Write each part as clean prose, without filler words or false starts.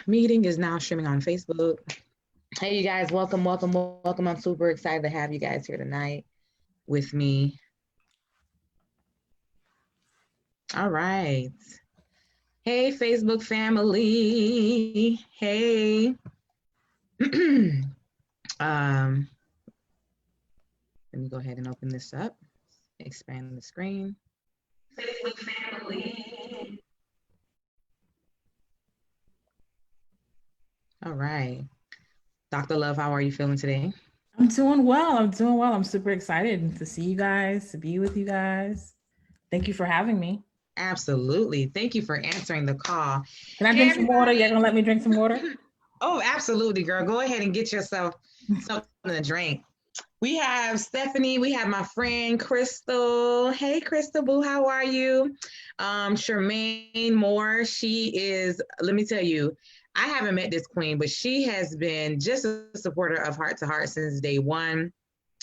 Meeting is now streaming on Facebook. Hey, you guys, welcome, welcome, welcome. I'm super excited to have you guys here tonight with me. All right. Hey, Facebook family. Hey. um, Let me go ahead and open this up, expand the screen. Facebook family. All right. Dr. Love, how are you feeling today? I'm doing well. I'm doing well. I'm super excited to see you guys, to be with you guys. Thank you for having me. Absolutely. Thank you for answering the call. Can I Hey, drink some water? everybody. Y'all gonna let me drink some water? Oh, absolutely, girl. Go ahead and get yourself something to drink. We have Stephanie. We have my friend Crystal. Hey, Crystal Boo, how are you? Charmaine Moore. She is, let me tell you, I haven't met this queen, but she has been just a supporter of Heart to Heart since day one.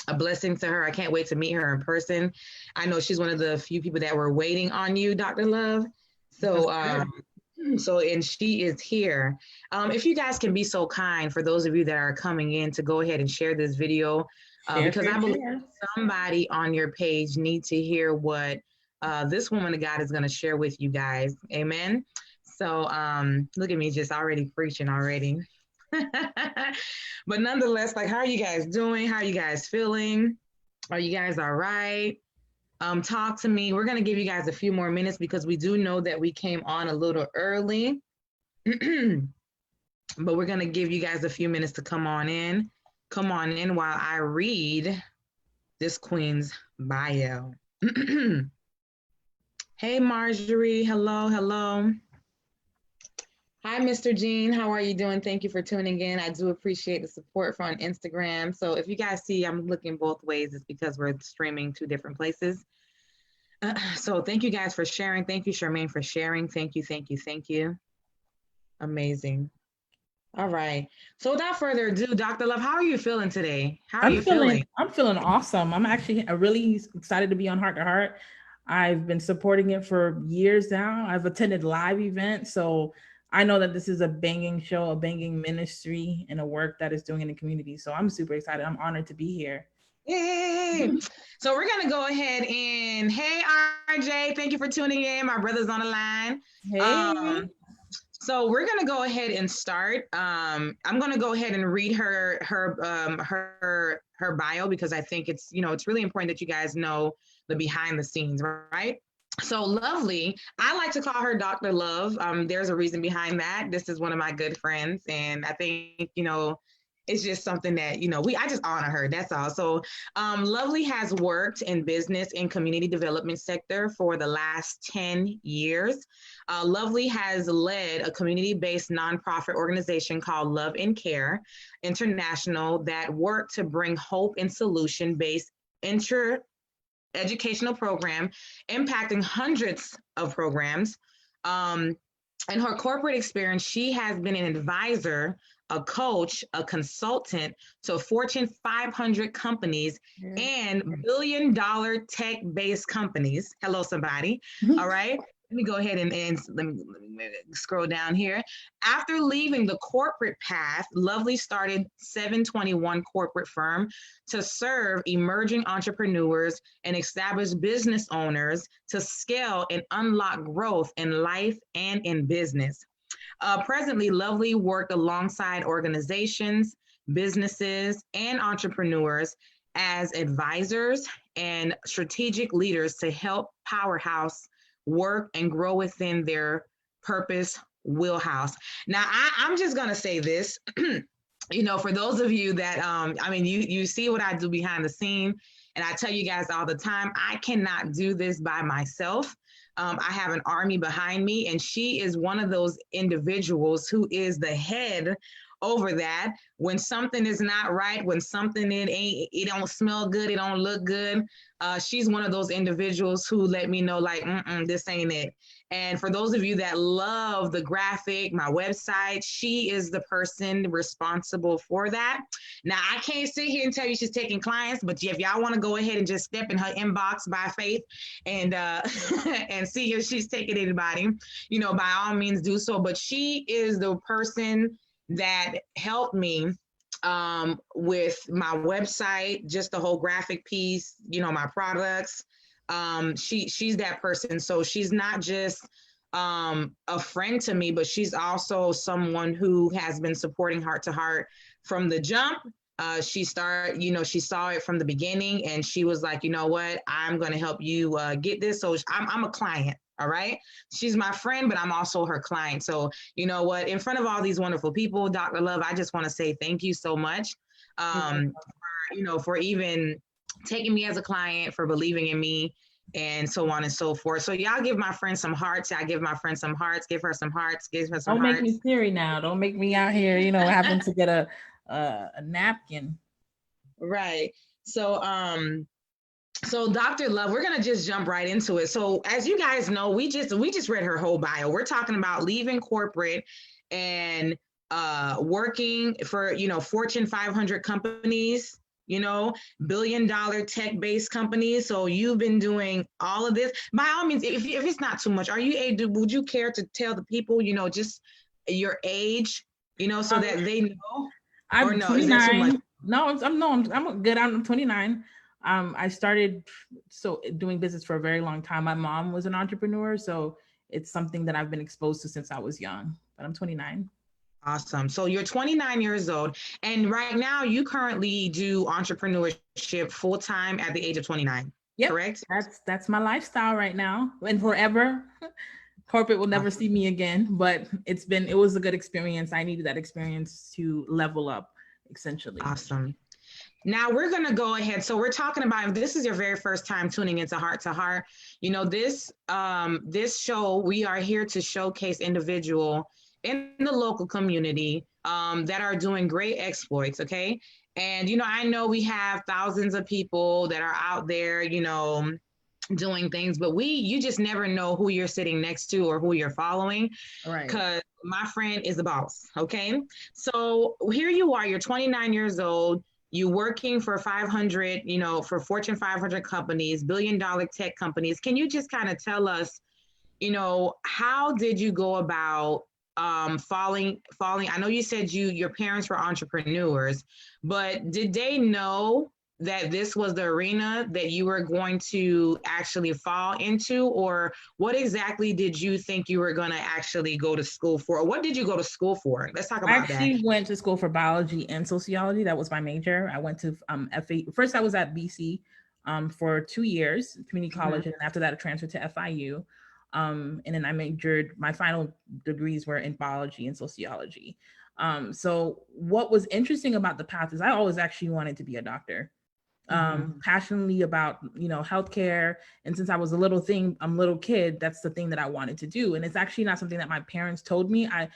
A blessing to her. I can't wait to meet her in person. I know she's one of the few people that were waiting on you, Dr. Love. So, and she is here. If you guys can be so kind, for those of you that are coming in, to go ahead and share this video, Share, because I share, believe share. somebody on your page needs to hear what this woman of God is going to share with you guys. Amen. So look at me, just already preaching already. But nonetheless, like, how are you guys doing? How are you guys feeling? Are you guys all right? Talk to me. We're going to give you guys a few more minutes because we do know that we came on a little early. But we're going to give you guys a few minutes to come on in. Come on in while I read this queen's bio. Hey, Marjorie. Hello, hello. Hi, Mr. Jean. How are you doing? Thank you for tuning in. I do appreciate the support from Instagram. So if you guys see I'm looking both ways, it's because we're streaming two different places. So thank you guys for sharing. Thank you, Charmaine, for sharing. Thank you, thank you, thank you. Amazing. All right. So without further ado, Dr. Love, how are you feeling today? How are I'm you feeling? feeling I'm feeling awesome. I'm actually really excited to be on Heart to Heart. I've been supporting it for years now. I've attended live events, so I know that this is a banging show, a banging ministry, and a work that is doing in the community. So I'm super excited. I'm honored to be here. Yay. So we're going to go ahead and, hey, RJ, thank you for tuning in. My brother's on the line. Hey. So we're gonna go ahead and start. I'm gonna go ahead and read her bio because I think it's really important that you guys know the behind the scenes, right? So Lovely, I like to call her Dr. Love. There's a reason behind that. This is one of my good friends, and I think it's just something that I just honor her. That's all. So Lovely has worked in business and community development sector for the last 10 years. Lovely has led a community-based nonprofit organization called Love and Care International that work to bring hope and solution-based educational program impacting hundreds of programs. In her corporate experience, she has been an advisor, a coach, a consultant to Fortune 500 companies and billion-dollar tech-based companies. Hello, somebody. All right. Let me go ahead and let me scroll down here. After leaving the corporate path, Lovely started 721 corporate firm to serve emerging entrepreneurs and established business owners to scale and unlock growth in life and in business. Presently, Lovely worked alongside organizations, businesses, and entrepreneurs as advisors and strategic leaders to help Powerhouse work and grow within their purpose wheelhouse. Now, I'm just going to say this. For those of you that, you see what I do behind the scene, and I tell you guys all the time, I cannot do this by myself. I have an army behind me, and she is one of those individuals who is the head over that. When something is not right, when something it don't smell good, it don't look good. She's one of those individuals who let me know like, this ain't it. And for those of you that love the graphic, my website, she is the person responsible for that. Now, I can't sit here and tell you she's taking clients, but if y'all want to go ahead and just step in her inbox by faith and and see if she's taking anybody, by all means do so. But she is the person that helped me with my website, just the whole graphic piece, my products. She's that person. So she's not just a friend to me, but she's also someone who has been supporting Heart to Heart from the jump. She saw it from the beginning, and she was like, you know what, I'm going to help you get this. So I'm a client. All right. She's my friend, but I'm also her client. So, you know what, in front of all these wonderful people, Dr. Love, I just want to say thank you so much for even taking me as a client, for believing in me, and so on and so forth. So y'all give my friend some hearts. I give my friend some hearts. Give her some hearts. Give her some hearts. Don't make me teary now. Don't make me out here, having to get a napkin. Right. So, Dr. Love, we're going to just jump right into it. So as you guys know, we just read her whole bio. We're talking about leaving corporate and working for, Fortune 500 companies, billion-dollar tech-based companies. So you've been doing all of this. By all means, if it's not too much, would you care to tell the people, just your age, so that they know? I'm 29. No, I'm good. I'm 29. I started doing business for a very long time. My mom was an entrepreneur, so it's something that I've been exposed to since I was young. But I'm 29. Awesome. So you're 29 years old, and right now you currently do entrepreneurship full time at the age of 29. Yep, correct? That's my lifestyle right now, and forever. Corporate will never see me again, but it was a good experience. I needed that experience to level up, essentially. Awesome. Now we're going to go ahead. So we're talking about, if this is your very first time tuning into Heart to Heart, this show, we are here to showcase individual in the local community that are doing great exploits. Okay. And, I know we have thousands of people that are out there, doing things, but you just never know who you're sitting next to or who you're following. Right. Because my friend is the boss. Okay. So here you are, you're 29 years old. You working for 500, for Fortune 500 companies, billion-dollar tech companies. Can you just kind of tell us, how did you go about falling? I know you said your parents were entrepreneurs, but did they know that this was the arena that you were going to actually fall into? Or what exactly did you think you were going to actually go to school for? Or what did you go to school for? Let's talk about that. I actually went to school for biology and sociology. That was my major. I went to FA. First, I was at BC for 2 years, community college. And after that, I transferred to FIU. And then I majored, my final degrees were in biology and sociology. So what was interesting about the path is I always actually wanted to be a doctor. Passionately about, healthcare. And since I was a little kid, that's the thing that I wanted to do. And it's actually not something that my parents told me. I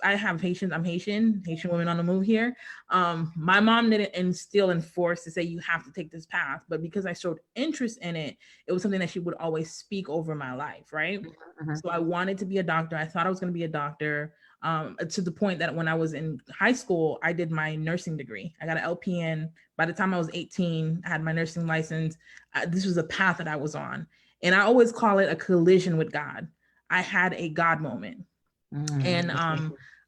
have Haitian women on the move here. My mom didn't instill and force to say, you have to take this path, but because I showed interest in it, it was something that she would always speak over my life. Right. So I wanted to be a doctor. I thought I was going to be a doctor. To the point that when I was in high school, I did my nursing degree. I got an LPN. By the time I was 18, I had my nursing license. This was a path that I was on. And I always call it a collision with God. I had a God moment. And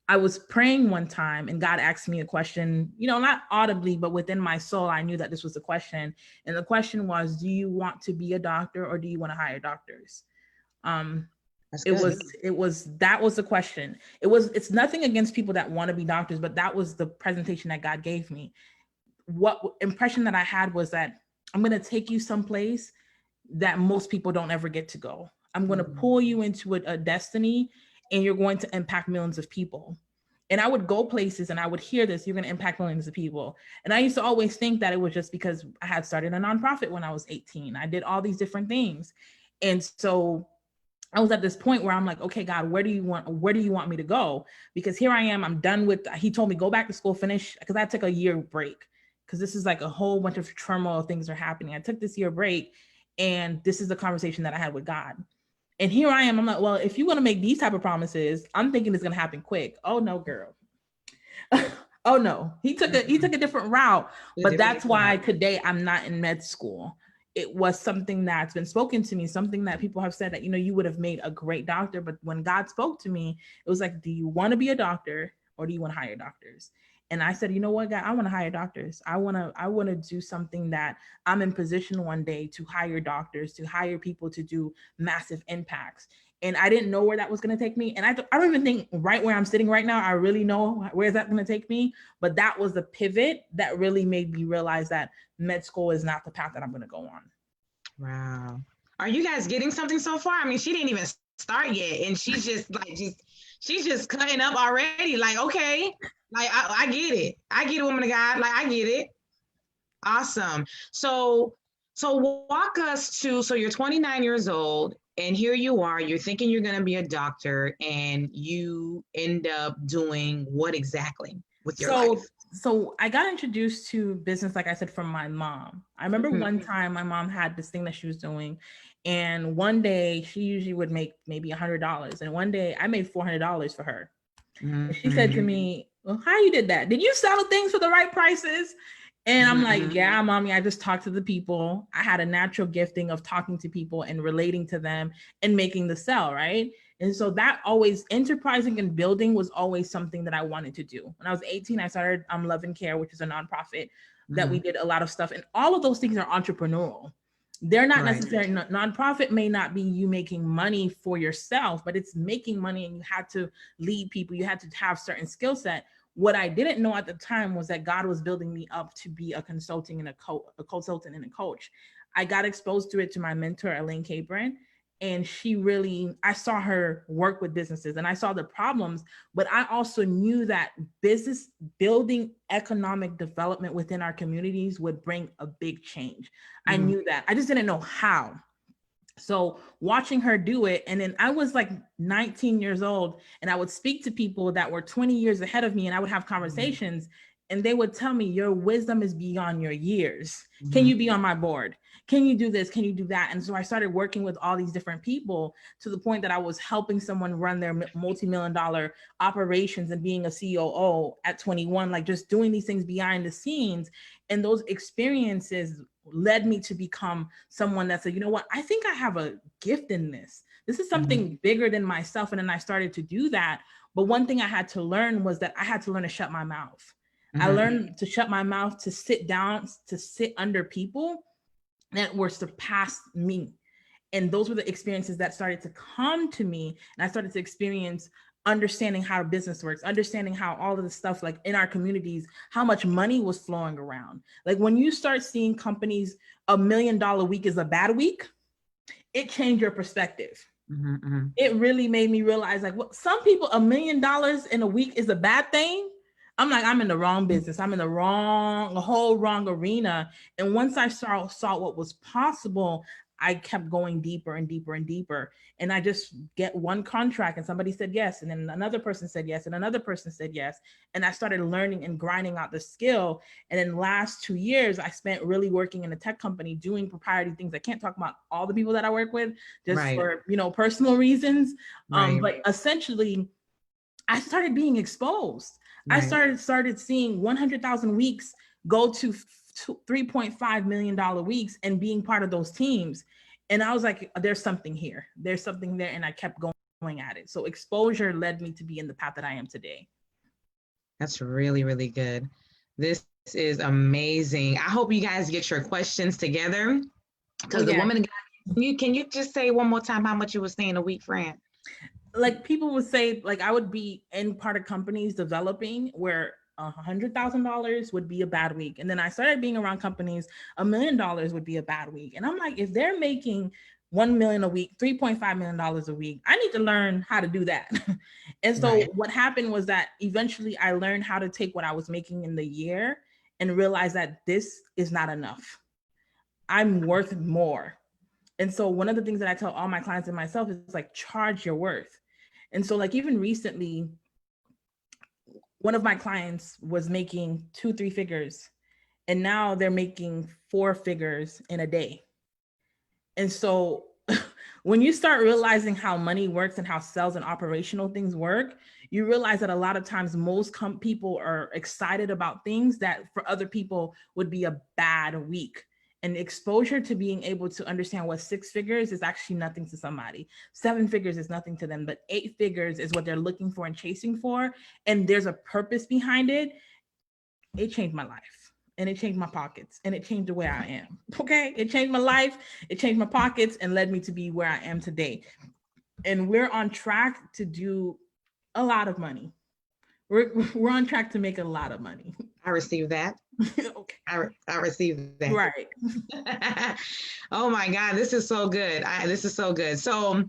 I was praying one time and God asked me a question, not audibly, but within my soul, I knew that this was a question. And the question was, do you want to be a doctor or do you want to hire doctors? That was the question. It's nothing against people that want to be doctors, but that was the presentation that God gave me. What impression that I had was that I'm going to take you someplace that most people don't ever get to go. I'm going to pull you into a destiny and you're going to impact millions of people. And I would go places and I would hear this, you're going to impact millions of people. And I used to always think that it was just because I had started a nonprofit when I was 18. I did all these different things. And so I was at this point where I'm like, okay, God, where do you want me to go? Because here I am, I'm done with, he told me, go back to school, finish, because I took a year break, because this is like a whole bunch of turmoil, things are happening. I took this year break, and this is the conversation that I had with God. And here I am, I'm like, well, if you want to make these type of promises, I'm thinking it's going to happen quick. Oh no, girl. Oh no, he took a different route. But that's why today I'm not in med school. It was something that's been spoken to me, something that people have said that, you would have made a great doctor. But when God spoke to me, it was like, do you want to be a doctor, or do you want to hire doctors? And I said, you know what, God, I want to hire doctors. I want to do something that I'm in position one day to hire doctors, to hire people to do massive impacts. And I didn't know where that was going to take me. And I don't even think right where I'm sitting right now, I really know where is that going to take me. But that was the pivot that really made me realize that med school is not the path that I'm going to go on. Wow. Are you guys getting something so far? I mean, she didn't even start yet, and she's just she's just cutting up already. Like, okay, like I get it. I get it, woman of God. Like, I get it. Awesome. So walk us to, so you're 29 years old, and here you are, you're thinking you're going to be a doctor, and you end up doing what exactly with your life? So I got introduced to business, like I said, from my mom. I remember one time my mom had this thing that she was doing, and one day she usually would make maybe $100, and one day I made $400 for her. And she said to me, well, how you did that? Did you sell things for the right prices? And I'm like, yeah, mommy, I just talked to the people. I had a natural gifting of talking to people and relating to them and making the sell, right? And so that always, enterprising and building was always something that I wanted to do. When I was 18, I started Love and Care, which is a nonprofit that we did a lot of stuff. And all of those things are entrepreneurial. They're not necessarily, nonprofit may not be you making money for yourself, but it's making money, and you had to lead people. You had to have certain skill set. What I didn't know at the time was that God was building me up to be a consulting and a consultant and a coach. I got exposed to it to my mentor, Elaine Capron, and I saw her work with businesses, and I saw the problems, but I also knew that business building, economic development within our communities would bring a big change. I knew that. I just didn't know how. So watching her do it, and then I was like 19 years old, and I would speak to people that were 20 years ahead of me, and I would have conversations, and they would tell me, your wisdom is beyond your years. Can you be on my board? Can you do this? Can you do that? And so I started working with all these different people, to the point that I was helping someone run their multi-million-dollar operations and being a COO at 21, like just doing these things behind the scenes. And those experiences led me to become someone that said, you know what, I think I have a gift in this. This is something bigger than myself. And then I started to do that. But one thing I had to learn was that I had to learn to shut my mouth. I learned to shut my mouth, to sit down, to sit under people that were surpassed me. And those were the experiences that started to come to me. And I started to experience understanding how business works, understanding how all of the stuff, like in our communities, how much money was flowing around. Like when you start seeing companies, $1 million week is a bad week, it changed your perspective. It really made me realize, like, well, some people, $1 million in a week is a bad thing. I'm like, I'm in the wrong business. I'm in the whole wrong arena. And once I saw what was possible, I kept going deeper and deeper and deeper. And I just get one contract, and somebody said yes. And then another person said yes. And another person said yes. And I started learning and grinding out the skill. And in the last 2 years, I spent really working in a tech company doing proprietary things. I can't talk about all the people that I work with just for, personal reasons. But essentially, I started being exposed. I started seeing 100,000 weeks go to $3.5 million weeks, and being part of those teams. And I was like, there's something here. There's something there. And I kept going at it. So exposure led me to be in the path that I am today. That's really, really good. This is amazing. I hope you guys get your questions together, because the woman, can you just say one more time how much you were saying a week, Fran? Like people would say, like I would be in part of companies developing where $100,000 would be a bad week. And then I started being around companies, $1 million would be a bad week. And I'm like, if they're making 1 million a week, $3.5 million a week, I need to learn how to do that. And so what happened was that eventually I learned how to take what I was making in the year and realize that this is not enough. I'm worth more. And so one of the things that I tell all my clients and myself is like, charge your worth. And so like even recently, one of my clients was making 2-3 figures, and now they're making 4 figures in a day. And so when you start realizing how money works and how sales and operational things work, you realize that a lot of times most people are excited about things that for other people would be a bad week. And exposure to being able to understand what 6 figures is actually nothing to somebody. 7 figures is nothing to them, but 8 figures is what they're looking for and chasing for. And there's a purpose behind it. It changed my life, and it changed my pockets, and it changed the way I am. Okay. It changed my life. It changed my pockets and led me to be where I am today. And we're on track to do a lot of money. We're on track to make a lot of money. I received that. Okay. I received that. Right. Oh my God, this is so good. This is so good. So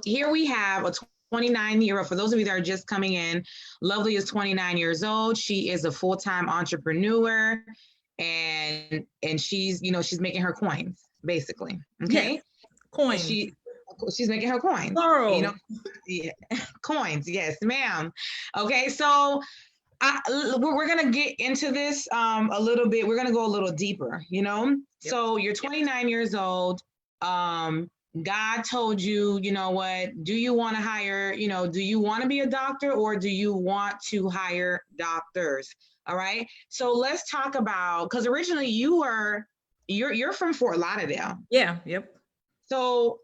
here we have a 29-year-old. For those of you that are just coming in, Lovely is 29 years old. She is a full-time entrepreneur, and she's, you know, she's making her coins, basically. Okay. Yes. Coins. She's making her coins. Plural. You know, yeah. Coins. Yes, ma'am. Okay, so we're gonna get into this a little bit. We're gonna go a little deeper. You know, yep. So you're 29 years old. God told you, you know what? Do you want to hire? You know, do you want to be a doctor, or do you want to hire doctors? All right. So let's talk about, because originally you're from Fort Lauderdale. Yeah. Yep. So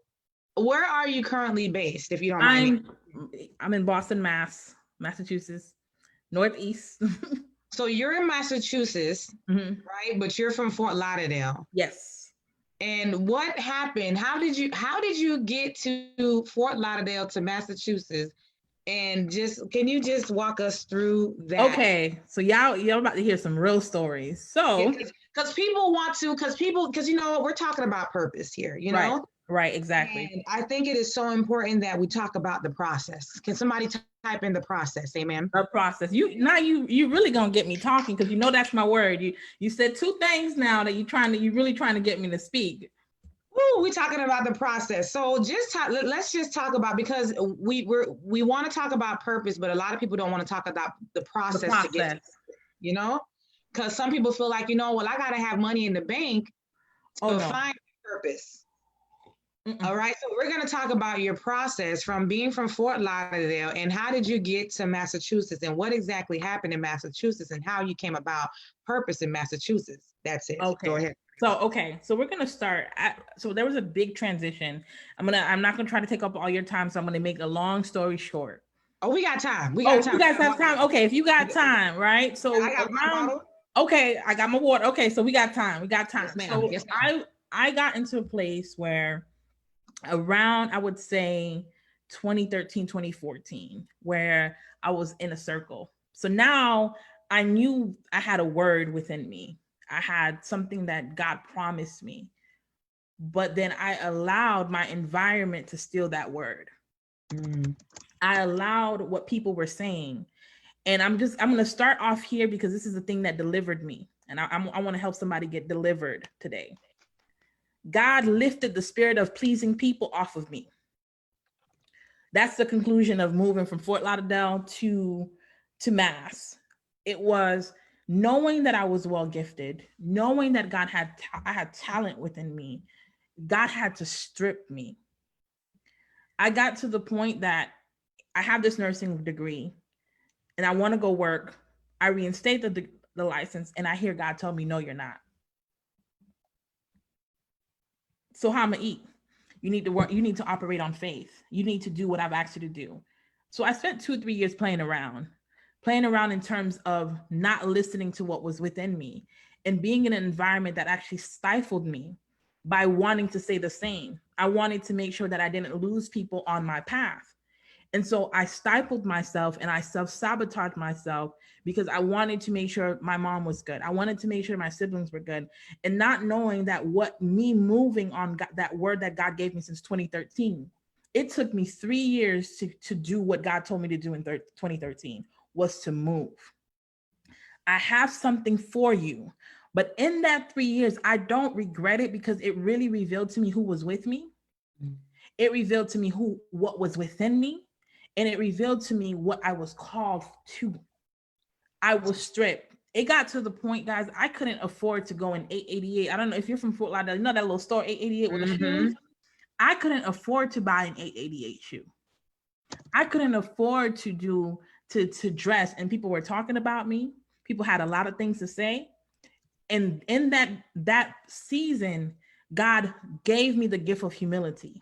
where are you currently based, if you don't mind? I'm in Boston, Massachusetts, Northeast. So you're in Massachusetts, right? But you're from Fort Lauderdale. Yes. And what happened? How did you get to Fort Lauderdale to Massachusetts? And can you just walk us through that? Okay. So y'all about to hear some real stories. So because you know what, we're talking about purpose here, you know? Right, exactly. And I think it is so important that we talk about the process. Can somebody type in the process? Amen. The process. You really gonna get me talking, because you know that's my word. You said 2 things now that you really trying to get me to speak. Ooh, we're talking about the process. So let's just talk about, because we want to talk about purpose, but a lot of people don't want to talk about the process. To get, you know, because some people feel like, you know, well, I got to have money in the bank to find purpose. All right. So we're going to talk about your process from being from Fort Lauderdale, and how did you get to Massachusetts, and what exactly happened in Massachusetts, and how you came about purpose in Massachusetts. That's it. Okay. Go ahead. So we're going to start so there was a big transition. I'm not going to try to take up all your time. So I'm going to make a long story short. Oh, we got time. You guys have time. Okay. If you got time, right? So I got my bottle. Okay. I got my water. Okay. So we got time. Yes, ma'am. So yes, ma'am. I got into a place where around, I would say 2013, 2014, where I was in a circle. So now I knew I had a word within me. I had something that God promised me, but then I allowed my environment to steal that word. I allowed what people were saying. And I'm going to start off here, because this is the thing that delivered me. And I want to help somebody get delivered today. God lifted the spirit of pleasing people off of me. That's the conclusion of moving from Fort Lauderdale to Mass. It was knowing that I was well gifted, knowing that I had talent within me. God had to strip me. I got to the point that I have this nursing degree and I want to go work. I reinstate the license, and I hear God tell me, no, you're not. So how am I eat? You need to work. You need to operate on faith. You need to do what I've asked you to do. So I spent 2-3 years playing around in terms of not listening to what was within me, and being in an environment that actually stifled me by wanting to say the same. I wanted to make sure that I didn't lose people on my path. And so I stifled myself and I self-sabotaged myself, because I wanted to make sure my mom was good. I wanted to make sure my siblings were good, and not knowing that me moving on that word that God gave me since 2013, it took me 3 years to do what God told me to do in 2013, was to move. I have something for you, But in that 3 years, I don't regret it because it really revealed to me who was with me. It revealed to me what was within me, and it revealed to me what I was called to. I was stripped. It got to the point, guys, I couldn't afford to go in 888. I don't know if you're from Fort Lauderdale, you know that little store 888 with the shoes. I couldn't afford to buy an 888 shoe. I couldn't afford to dress, and people were talking about me. People had a lot of things to say. And in that season, God gave me the gift of humility,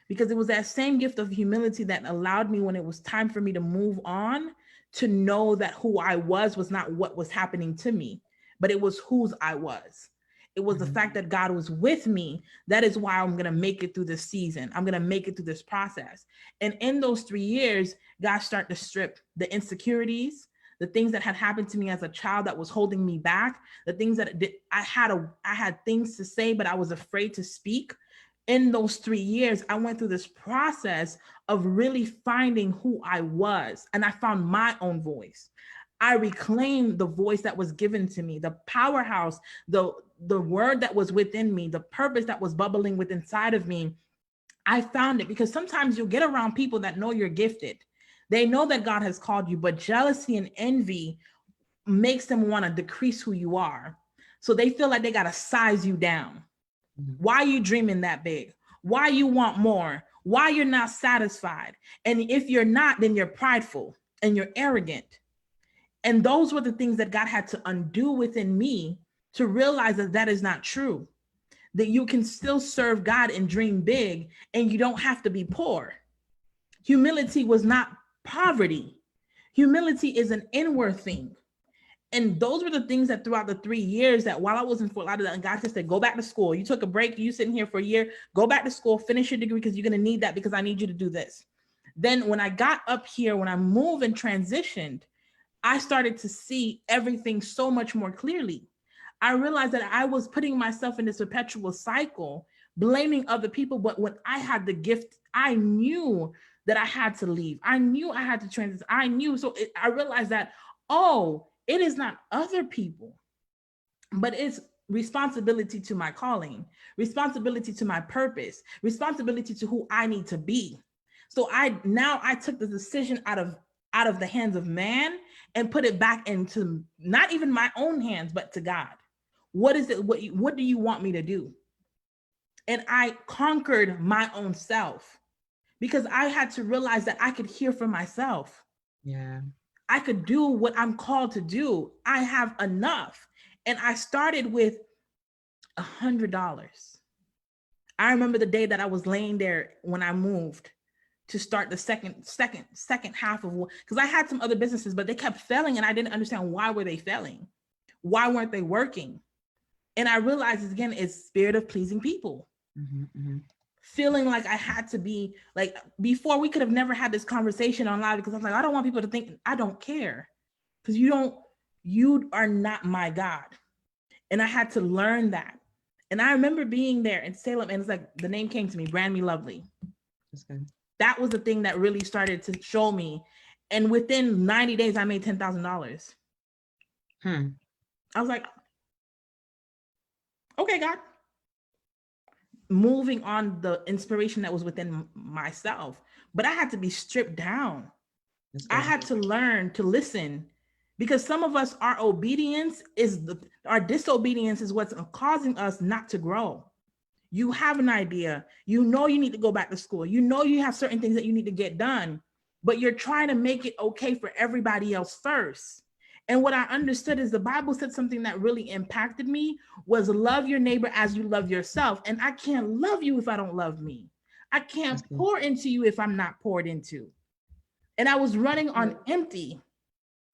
because it was that same gift of humility that allowed me, when it was time for me to move on, to know that who I was not what was happening to me, but it was whose I was. It was the fact that God was with me. That is why I'm going to make it through this season. I'm going to make it through this process. And in those 3 years, God started to strip the insecurities, the things that had happened to me as a child that was holding me back, the things that I had things to say, but I was afraid to speak. In those 3 years, I went through this process of really finding who I was, and I found my own voice. I reclaimed the voice that was given to me, the powerhouse, the word that was within me, the purpose that was bubbling within inside of me. I found it, because sometimes you'll get around people that know you're gifted. They know that God has called you, but jealousy and envy makes them want to decrease who you are. So they feel like they got to size you down. Why are you dreaming that big? Why you want more? Why you're not satisfied? And if you're not, then you're prideful and you're arrogant. And those were the things that God had to undo within me to realize that that is not true, that you can still serve God and dream big, and you don't have to be poor. Humility was not poverty. Humility is an inward thing. And those were the things that throughout the 3 years that while I was in Fort Lauderdale, and God just said, go back to school. You took a break, you sitting here for a year, go back to school, finish your degree, because you're going to need that, because I need you to do this. Then when I got up here, when I moved and transitioned, I started to see everything so much more clearly. I realized that I was putting myself in this perpetual cycle, blaming other people. But when I had the gift, I knew that I had to leave. I knew I had to transition. I knew. So I realized that, it is not other people, but it's responsibility to my calling, responsibility to my purpose, responsibility to who I need to be. So I took the decision out of the hands of man and put it back into not even my own hands, but to God. What is it? What do you want me to do? And I conquered my own self, because I had to realize that I could hear for myself. Yeah. I could do what I'm called to do. I have enough. And I started with $100. I remember the day that I was laying there when I moved to start the second half of, because I had some other businesses, but they kept failing, and I didn't understand why were they failing? Why weren't they working? And I realized, again, it's spirit of pleasing people. Feeling like I had to be like, before we could have never had this conversation online, because I was like, I don't want people to think I don't care, because you are not my God. And I had to learn that. And I remember being there in Salem, and it's like the name came to me, Brand Me Lovely. That's good. That was the thing that really started to show me. And within 90 days, I made $10,000. I was like, okay, God. Moving on the inspiration that was within myself, but I had to be stripped down. I had to learn to listen, because some of us, our disobedience is what's causing us not to grow. You have an idea, you need to go back to school, you have certain things that you need to get done, but you're trying to make it okay for everybody else first. And what I understood is the Bible said something that really impacted me was love your neighbor as you love yourself. And I can't love you if I don't love me. I can't pour into you if I'm not poured into. And I was running on empty.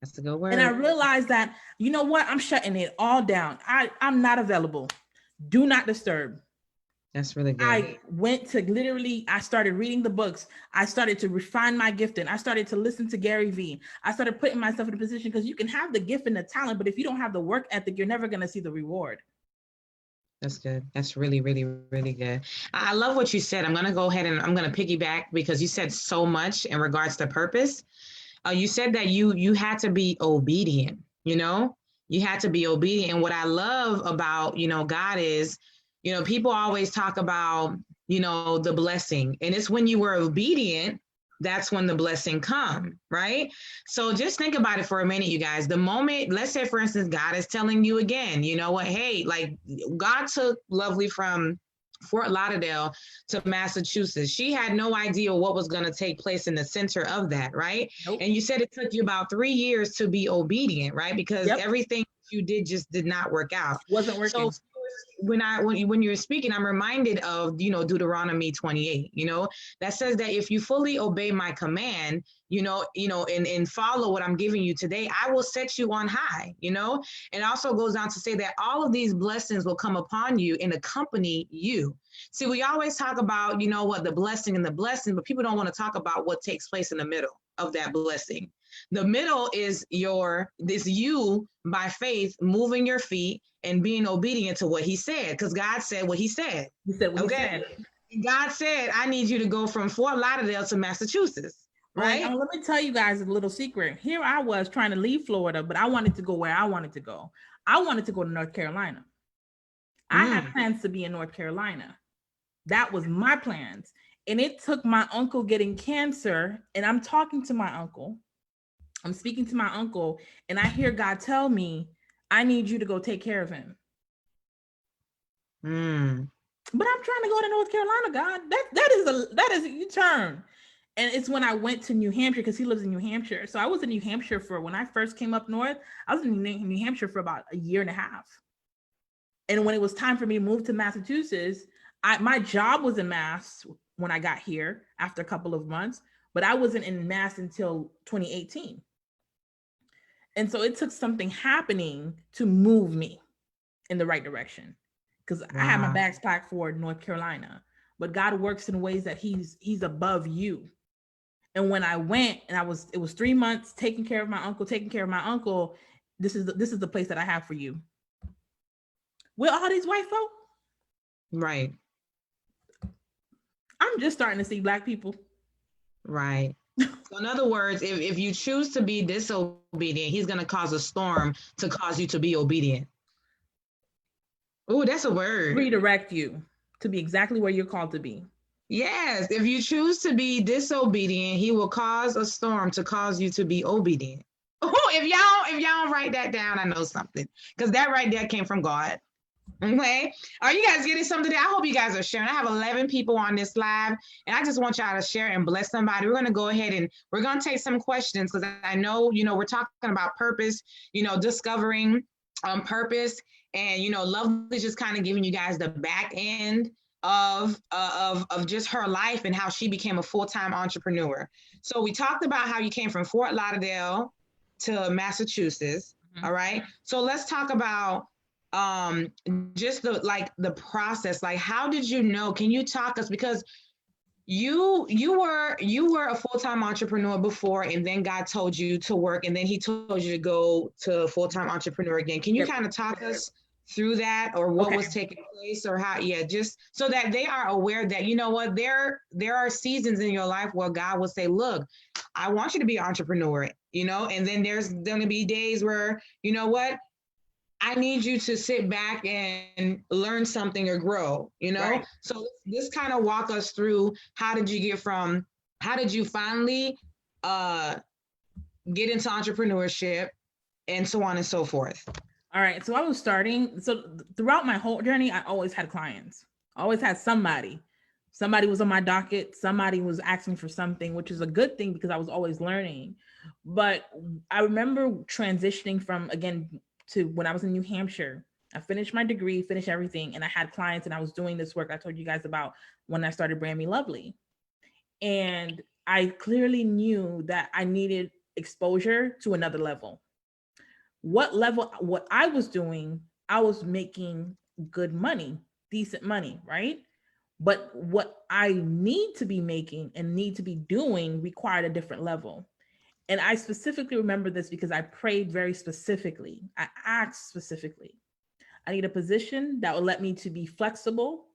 That's a good word. And I realized that, you know what? I'm shutting it all down. I'm not available. Do not disturb. That's really good. I went to I started reading the books. I started to refine my gifting. I started to listen to Gary Vee. I started putting myself in a position, because you can have the gift and the talent, but if you don't have the work ethic, you're never going to see the reward. That's good. That's really, really, really good. I love what you said. I'm going to go ahead and I'm going to piggyback, because you said so much in regards to purpose. You said that you had to be obedient, You had to be obedient. And what I love about, God is, people always talk about, the blessing. And it's when you were obedient, that's when the blessing come, right? So just think about it for a minute, you guys. The moment, let's say, for instance, God is telling you again, you know what? Hey, like God took Lovely from Fort Lauderdale to Massachusetts. She had no idea what was going to take place in the center of that, right? Nope. And you said it took you about 3 years to be obedient, right? Because Yep. everything you did just did not work out. Wasn't So working. when you're speaking, I'm reminded of, Deuteronomy 28, that says that if you fully obey my command, and follow what I'm giving you today, I will set you on high, and also goes on to say that all of these blessings will come upon you and accompany you. See, we always talk about, what the blessing and the blessing, but people don't want to talk about what takes place in the middle of that blessing. The middle is you by faith moving your feet and being obedient to what he said, because God said what he said. He said what Okay. he said. God said, I need you to go from Fort Lauderdale to Massachusetts. Right. Well, let me tell you guys a little secret. Here I was trying to leave Florida, but I wanted to go where I wanted to go. I wanted to go to North Carolina. I had plans to be in North Carolina. That was my plans. And it took my uncle getting cancer. And I'm talking to my uncle. I'm speaking to my uncle. And I hear God tell me, I need you to go take care of him. But I'm trying to go to North Carolina, God. That is a U-turn. And it's when I went to New Hampshire, because he lives in New Hampshire. So I was in New Hampshire when I first came up north, I was in New Hampshire for about a year and a half. And when it was time for me to move to Massachusetts, my job was in Mass when I got here after a couple of months, but I wasn't in Mass until 2018. And so it took something happening to move me in the right direction, because I had my bags packed for North Carolina. But God works in ways that he's above you. And when I went, and it was 3 months taking care of my uncle. This is the place that I have for you. With all these white folk, right? I'm just starting to see Black people. Right. So in other words, if you choose to be disobedient, he's going to cause a storm to cause you to be obedient. Oh, that's a word. Redirect you to be exactly where you're called to be. Yes. If you choose to be disobedient, he will cause a storm to cause you to be obedient. Oh, if y'all write that down, I know something, because that right there came from God. Okay. Are you guys getting something today? I hope you guys are sharing. I have 11 people on this live, and I just want y'all to share and bless somebody. We're going to go ahead and we're going to take some questions, because I know, we're talking about purpose, discovering purpose, and, Lovely's just kind of giving you guys the back end of just her life and how she became a full-time entrepreneur. So we talked about how you came from Fort Lauderdale to Massachusetts. Mm-hmm. All right. So let's talk about just the process. Like, how did you know? Can you talk us, because you were a full-time entrepreneur before, and then God told you to work, and then he told you to go to full-time entrepreneur again. Can you kind of talk us through that, or what was taking place, or how? Yeah, just so that they are aware that, what, there are seasons in your life where God will say, look, I want you to be an entrepreneur, and then there's going to be days where, what, I need you to sit back and learn something or grow, Right. So this kind of walk us through, how did you finally get into entrepreneurship, and so on and so forth? All right. So I was starting. So throughout my whole journey, I always had clients. I always had somebody. Somebody was on my docket. Somebody was asking for something, which is a good thing, because I was always learning. But I remember transitioning from, again, to when I was in New Hampshire. I finished my degree, finished everything, and I had clients, and I was doing this work I told you guys about when I started Brand Me Lovely. And I clearly knew that I needed exposure to another level. What I was doing, I was making good money, decent money, right? But what I need to be making and need to be doing required a different level. And I specifically remember this because I prayed very specifically. I asked specifically. I need a position that would let me to be flexible,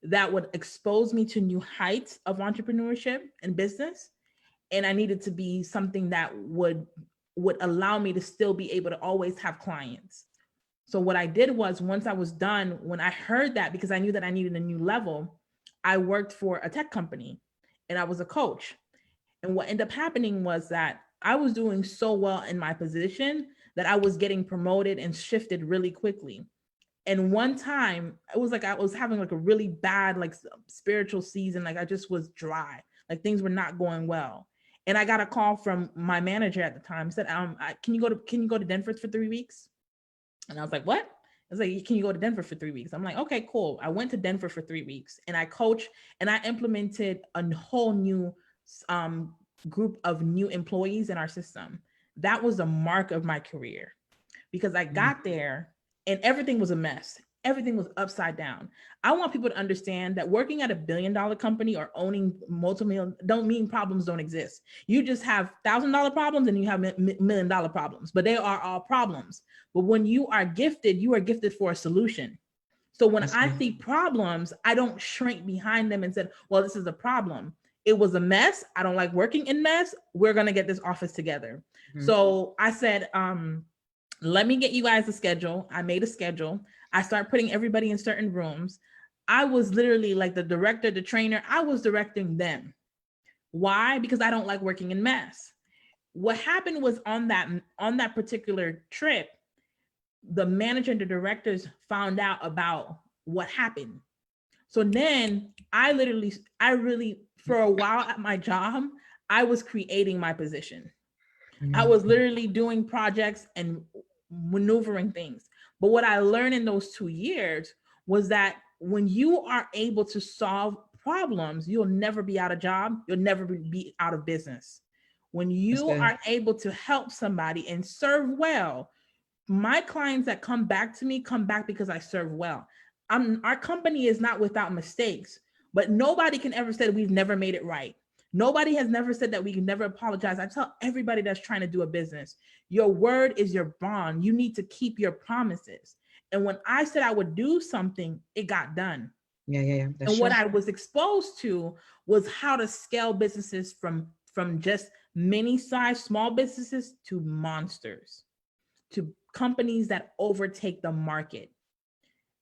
that would expose me to new heights of entrepreneurship and business. And I needed to be something that would would allow me to still be able to always have clients. So what I did was, once I was done, when I heard that, because I knew that I needed a new level, I worked for a tech company and I was a coach. And what ended up happening was that I was doing so well in my position that I was getting promoted and shifted really quickly. And one time it was like I was having like a really bad like spiritual season. Like I just was dry. Like things were not going well. And I got a call from my manager at the time, said, can you go to Denver for 3 weeks? And I was like, what? I was like, can you go to Denver for 3 weeks? I'm like, okay, cool. I went to Denver for 3 weeks and I coached and I implemented a whole new group of new employees in our system. That was the mark of my career, because I got there and everything was a mess. Everything was upside down. I want people to understand that working at $1 billion company or owning multi-million don't mean problems don't exist. You just have $1,000 problems and you have $1 million problems, but they are all problems. But when you are gifted for a solution. So when I see problems, I don't shrink behind them and said, well, this is a problem. It was a mess. I don't like working in mess. We're going to get this office together. So I said, let me get you guys a schedule. I made a schedule. I started putting everybody in certain rooms. I was literally like the director, the trainer. I was directing them. Why? Because I don't like working in mess. What happened was on that particular trip, the manager and the directors found out about what happened. So then I really, for a while at my job, I was creating my position. I was literally doing projects and maneuvering things. But what I learned in those 2 years was that when you are able to solve problems, you'll never be out of job. You'll never be out of business. When you are able to help somebody and serve well, my clients that come back to me come back because I serve well. Our company is not without mistakes, but nobody can ever say we've never made it right. Nobody has never said that we can never apologize. I tell everybody that's trying to do a business, your word is your bond. You need to keep your promises. And when I said I would do something, it got done. Yeah. And what I was exposed to was how to scale businesses from just mini size small businesses to monsters, to companies that overtake the market.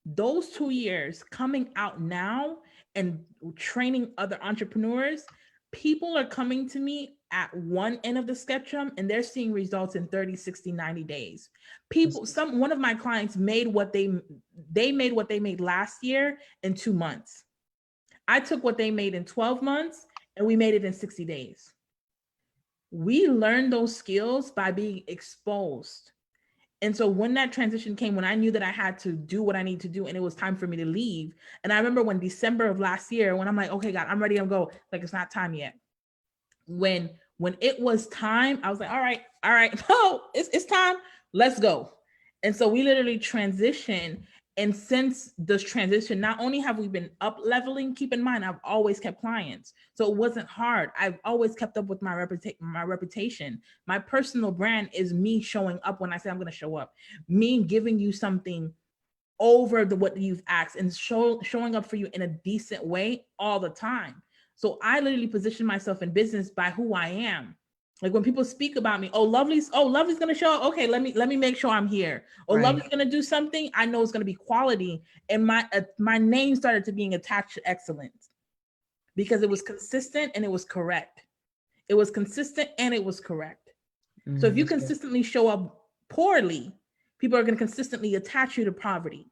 Those 2 years coming out now and training other entrepreneurs, people are coming to me at one end of the spectrum and they're seeing results in 30, 60, 90 days. One of my clients made what they made last year in 2 months. I took what they made in 12 months and we made it in 60 days. We learned those skills by being exposed. And so when that transition came, when I knew that I had to do what I need to do and it was time for me to leave. And I remember when December of last year, when I'm like, okay, God, I'm ready to go. Like, it's not time yet. When it was time, I was like, all right, oh, it's time. Let's go. And so we literally transitioned. And since this transition, not only have we been up leveling, keep in mind, I've always kept clients. So it wasn't hard. I've always kept up with my reputation. My personal brand is me showing up when I say I'm going to show up, me giving you something over what you've asked and showing up for you in a decent way all the time. So I literally position myself in business by who I am. Like when people speak about me, Lovely's going to show up. Okay, let me make sure I'm here. Lovely's going to do something. I know it's going to be quality. And my name started to being attached to excellence because it was consistent and it was correct. It was consistent and it was correct. So if you consistently show up poorly, people are going to consistently attach you to poverty.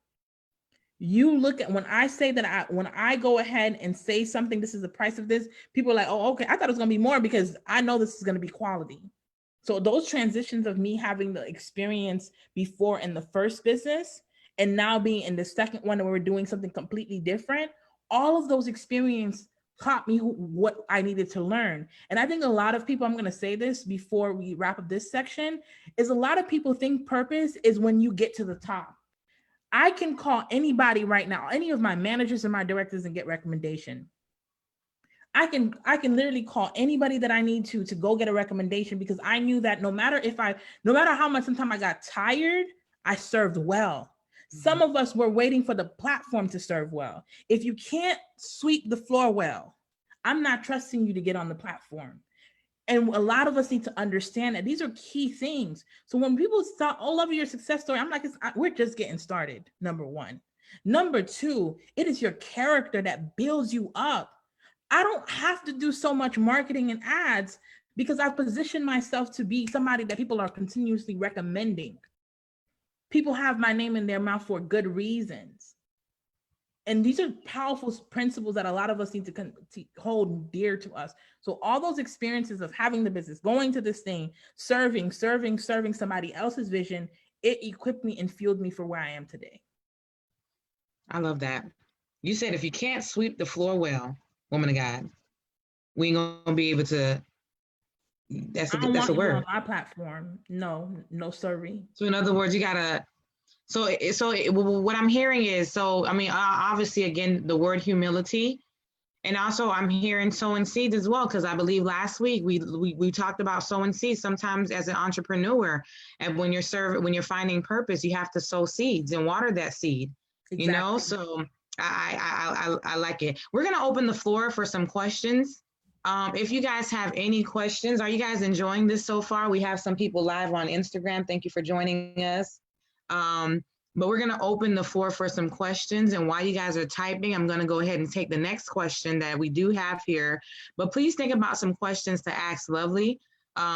You look at when I say that when I go ahead and say something, this is the price of this, people are like, oh, okay, I thought it was going to be more because I know this is going to be quality. So those transitions of me having the experience before in the first business and now being in the second one where we're doing something completely different, all of those experiences taught me what I needed to learn. And I think a lot of people, I'm going to say this before we wrap up this section, is a lot of people think purpose is when you get to the top. I can call anybody right now, any of my managers and my directors, and get recommendation. I can literally call anybody that I need to go get a recommendation because I knew that no matter how much sometimes I got tired, I served well. Some of us were waiting for the platform to serve well. If you can't sweep the floor well, I'm not trusting you to get on the platform. And a lot of us need to understand that these are key things. So when people start all over your success story, I'm like, we're just getting started. Number one. Number two, it is your character that builds you up. I don't have to do so much marketing and ads because I've positioned myself to be somebody that people are continuously recommending. People have my name in their mouth for good reasons. And these are powerful principles that a lot of us need to hold dear to us. So all those experiences of having the business, going to this thing, serving somebody else's vision, it equipped me and fueled me for where I am today. I love that. You said if you can't sweep the floor well, woman of God, we ain't gonna be able to. That's a word. On my platform. No, sorry. So in other words, you gotta. So what I'm hearing is, so I mean, obviously, again, the word humility, and also I'm hearing sowing seeds as well, because I believe last week we talked about sowing seeds. Sometimes as an entrepreneur, and when you're finding purpose, you have to sow seeds and water that seed. Exactly. You know, so I like it. We're gonna open the floor for some questions. If you guys have any questions, are you guys enjoying this so far? We have some people live on Instagram. Thank you for joining us. But we're going to open the floor for some questions. And while you guys are typing, I'm going to go ahead and take the next question that we do have here. But please think about some questions to ask Lovely,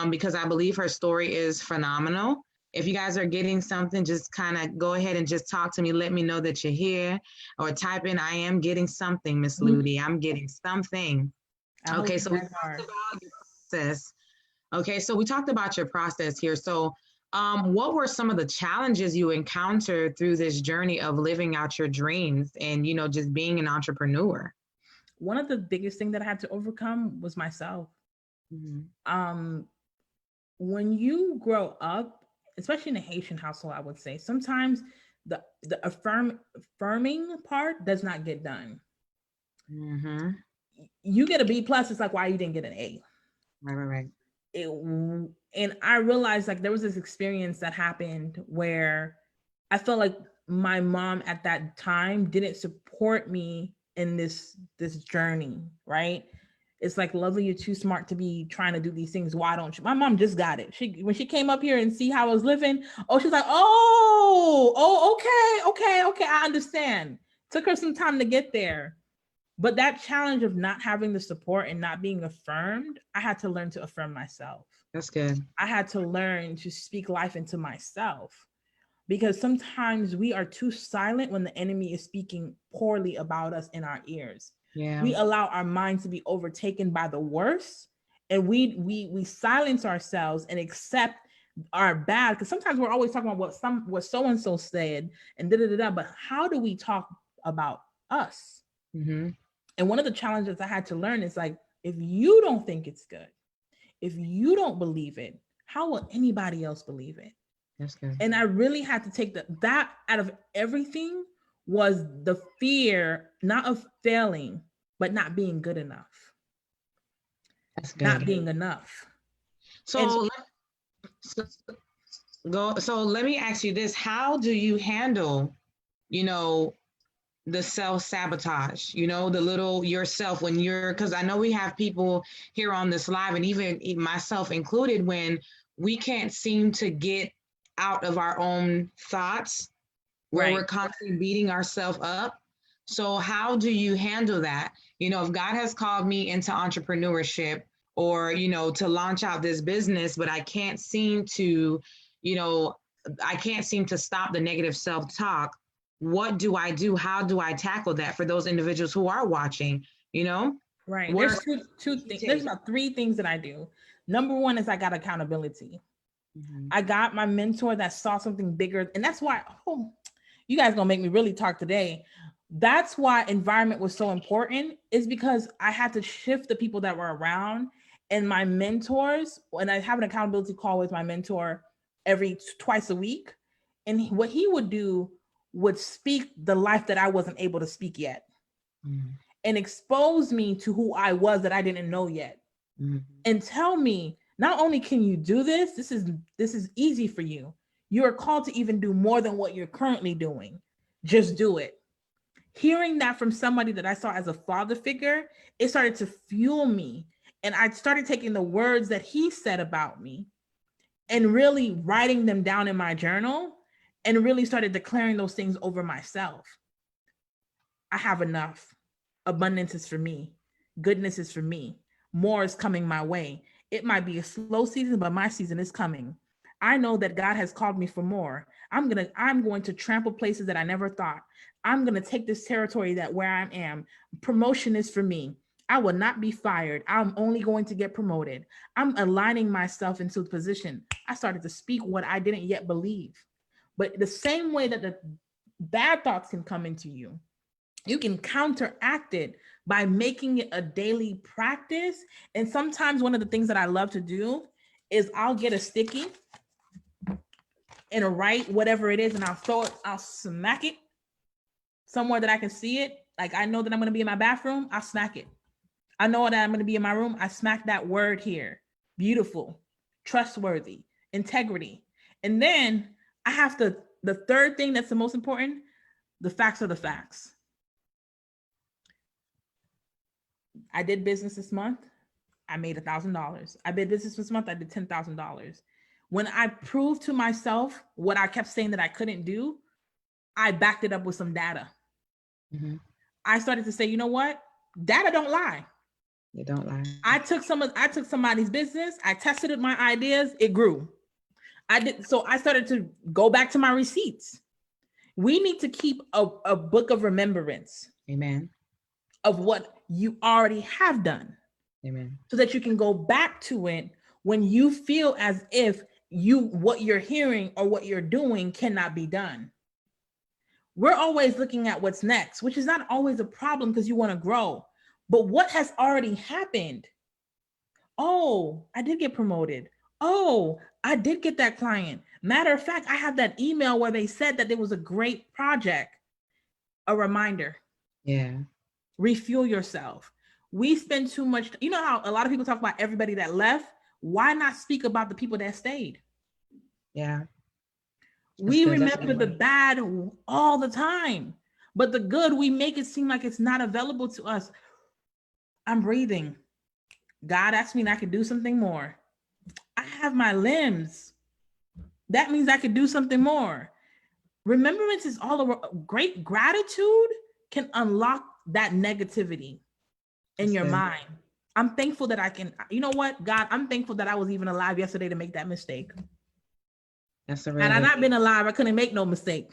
because I believe her story is phenomenal. If you guys are getting something, just kind of go ahead and just talk to me. Let me know that you're here, or type in, I am getting something, Miss Ludi. I'm getting something. Okay, so we talked about your process. Okay, so we talked about your process here. So what were some of the challenges you encountered through this journey of living out your dreams and, you know, just being an entrepreneur? One of the biggest things that I had to overcome was myself. Mm-hmm. When you grow up, especially in a Haitian household, I would say sometimes the affirming part does not get done. Mm-hmm. You get a B+, it's like, why you didn't get an A? Right. And I realized, like, there was this experience that happened where I felt like my mom at that time didn't support me in this journey, right? It's like, Lovely, you're too smart to be trying to do these things. Why don't you? My mom just got it. When she came up here and see how I was living, she's like, okay, I understand. Took her some time to get there. But that challenge of not having the support and not being affirmed, I had to learn to affirm myself. That's good. I had to learn to speak life into myself, because sometimes we are too silent when the enemy is speaking poorly about us in our ears. Yeah. We allow our minds to be overtaken by the worst, and we silence ourselves and accept our bad, because sometimes we're always talking about what so-and-so said and but how do we talk about us? Mm-hmm. And one of the challenges I had to learn is, like, if you don't think it's good, if you don't believe it, how will anybody else believe it? That's good. And I really had to take that out of everything, was the fear, not of failing, but not being good enough. That's good. Not being enough. So let me ask you this. How do you handle, you know, the self-sabotage, you know, the little yourself when because I know we have people here on this live, and even myself included, when we can't seem to get out of our own thoughts, where we're constantly beating ourselves up. So how do you handle that? You know, if God has called me into entrepreneurship, or, you know, to launch out this business, but I can't seem to, you know, stop the negative self-talk. What do I do? How do I tackle that for those individuals who are watching, you know? Right. There's two things. There's about three things that I do. Number one is I got accountability. Mm-hmm. I got my mentor that saw something bigger. And that's why, you guys gonna make me really talk today. That's why environment was so important, is because I had to shift the people that were around, and my mentors, and I have an accountability call with my mentor twice a week. And what he would do would speak the life that I wasn't able to speak yet, and expose me to who I was that I didn't know yet, and tell me, not only can you do this, this is easy for you. You are called to even do more than what you're currently doing. Just do it. Hearing that from somebody that I saw as a father figure, it started to fuel me. And I started taking the words that he said about me and really writing them down in my journal and really started declaring those things over myself. I have enough. Abundance is for me. Goodness is for me. More is coming my way. It might be a slow season, but my season is coming. I know that God has called me for more. I'm going to trample places that I never thought. I'm going to take this territory that where I am. Promotion is for me. I will not be fired. I'm only going to get promoted. I'm aligning myself into the position. I started to speak what I didn't yet believe. But the same way that the bad thoughts can come into you, you can counteract it by making it a daily practice. And sometimes one of the things that I love to do is I'll get a sticky and write whatever it is, and I'll smack it somewhere that I can see it. Like I know that I'm going to be in my bathroom, I'll smack it. I know that I'm going to be in my room, I smack that word here. Beautiful, trustworthy, integrity. And then I have to, the third thing that's the most important, the facts are the facts. I did business this month, I made $1,000. I did business this month, I did $10,000. When I proved to myself what I kept saying that I couldn't do, I backed it up with some data. Mm-hmm. I started to say, you know what? Data don't lie. They don't lie. I took somebody's business, I tested my ideas, it grew. So I started to go back to my receipts. We need to keep a book of remembrance. Amen. Of what you already have done. Amen. So that you can go back to it when you feel as if what you're hearing or what you're doing cannot be done. We're always looking at what's next, which is not always a problem because you want to grow. But what has already happened? Oh, I did get promoted. Oh, I did get that client. Matter of fact, I have that email where they said that it was a great project. A reminder. Yeah. Refuel yourself. We spend too much. You know how a lot of people talk about everybody that left? Why not speak about the people that stayed? Yeah. We remember the bad all the time, but the good, we make it seem like it's not available to us. I'm breathing. God asked me and I could do something more. I have my limbs. That means I could do something more. Remembrance is all over. Great gratitude can unlock that negativity in your mind. I'm thankful that I can, you know what, God, I'm thankful that I was even alive yesterday to make that mistake. That's a really Had I not been alive, I couldn't make no mistake.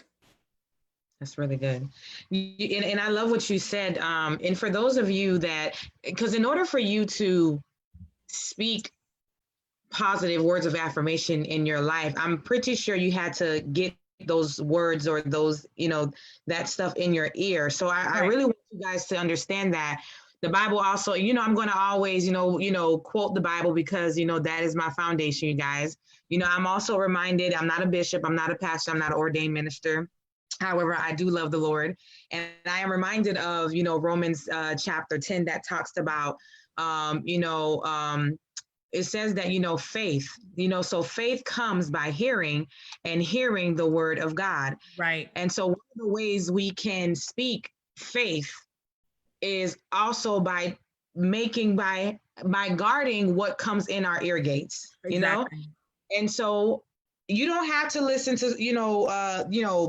That's really good. And I love what you said. And for those of you that, because in order for you to speak positive words of affirmation in your life, I'm pretty sure you had to get those words or those, that stuff in your ear. So I really want you guys to understand that the Bible also, I'm going to always, quote the Bible because, that is my foundation, you guys. I'm also reminded, I'm not a bishop, I'm not a pastor, I'm not an ordained minister. However, I do love the Lord. And I am reminded of, Romans chapter 10 that talks about, it says that, faith, so faith comes by hearing and hearing the word of God. Right. And so one of the ways we can speak faith is also by guarding what comes in our ear gates, Exactly. And so you don't have to listen to,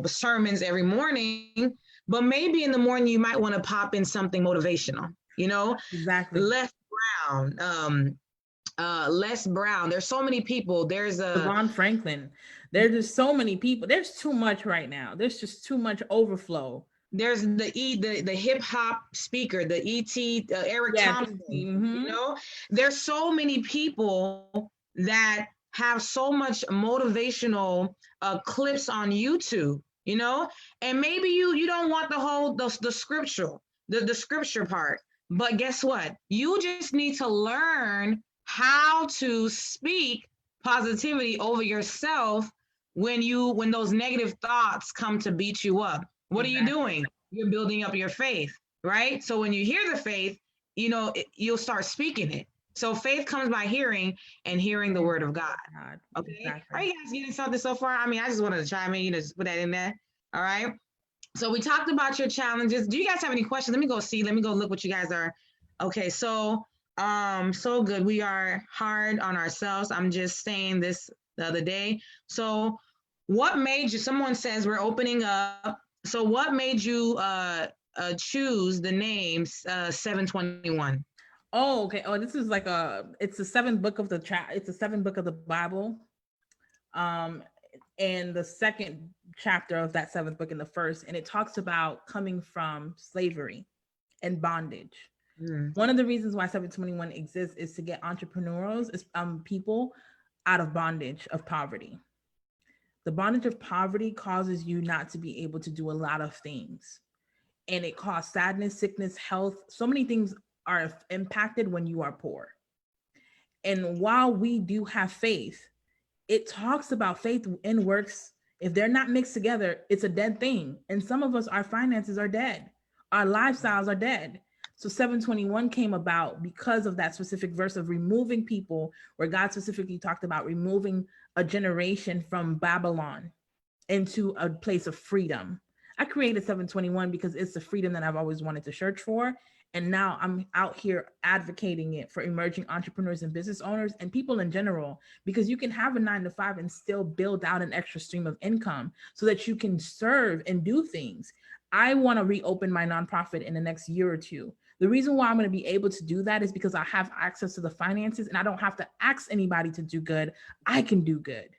sermons every morning, but maybe in the morning you might want to pop in something motivational, Exactly. Les Brown. There's so many people. There's Devon Franklin. There's just so many people. There's too much right now. There's just too much overflow. There's the hip hop speaker, the ET, Eric Thompson. Mm-hmm. There's so many people that have so much motivational clips on YouTube, and maybe you don't want the scripture part, but guess what? You just need to learn how to speak positivity over yourself when those negative thoughts come to beat you up. What are you doing? You're building up your faith, right? So when you hear the faith, you'll start speaking it. So faith comes by hearing and hearing the word of God. Okay. Exactly. Are you guys getting something so far? I mean, I just wanted to chime in, just put that in there. All right. So we talked about your challenges. Do you guys have any questions? Let me go look what you guys are. Okay. So So good. We are hard on ourselves. I'm just saying this the other day. So what made you, someone says we're opening up. So what made you choose the name 721? Oh, okay. Oh, this is like it's the seventh book of it's the seventh book of the Bible. Um, and the second chapter of that seventh book in the first, and it talks about coming from slavery and bondage. One of the reasons why 721 exists is to get entrepreneurs, people out of bondage of poverty. The bondage of poverty causes you not to be able to do a lot of things. And it causes sadness, sickness, health. So many things are impacted when you are poor. And while we do have faith, it talks about faith and works. If they're not mixed together, it's a dead thing. And some of us, our finances are dead, our lifestyles are dead. So 721 came about because of that specific verse of removing people, where God specifically talked about removing a generation from Babylon into a place of freedom. I created 721 because it's the freedom that I've always wanted to search for. And now I'm out here advocating it for emerging entrepreneurs and business owners and people in general, because you can have a 9 to 5 and still build out an extra stream of income so that you can serve and do things. I want to reopen my nonprofit in the next year or two. The reason why I'm going to be able to do that is because I have access to the finances and I don't have to ask anybody to do good. I can do good.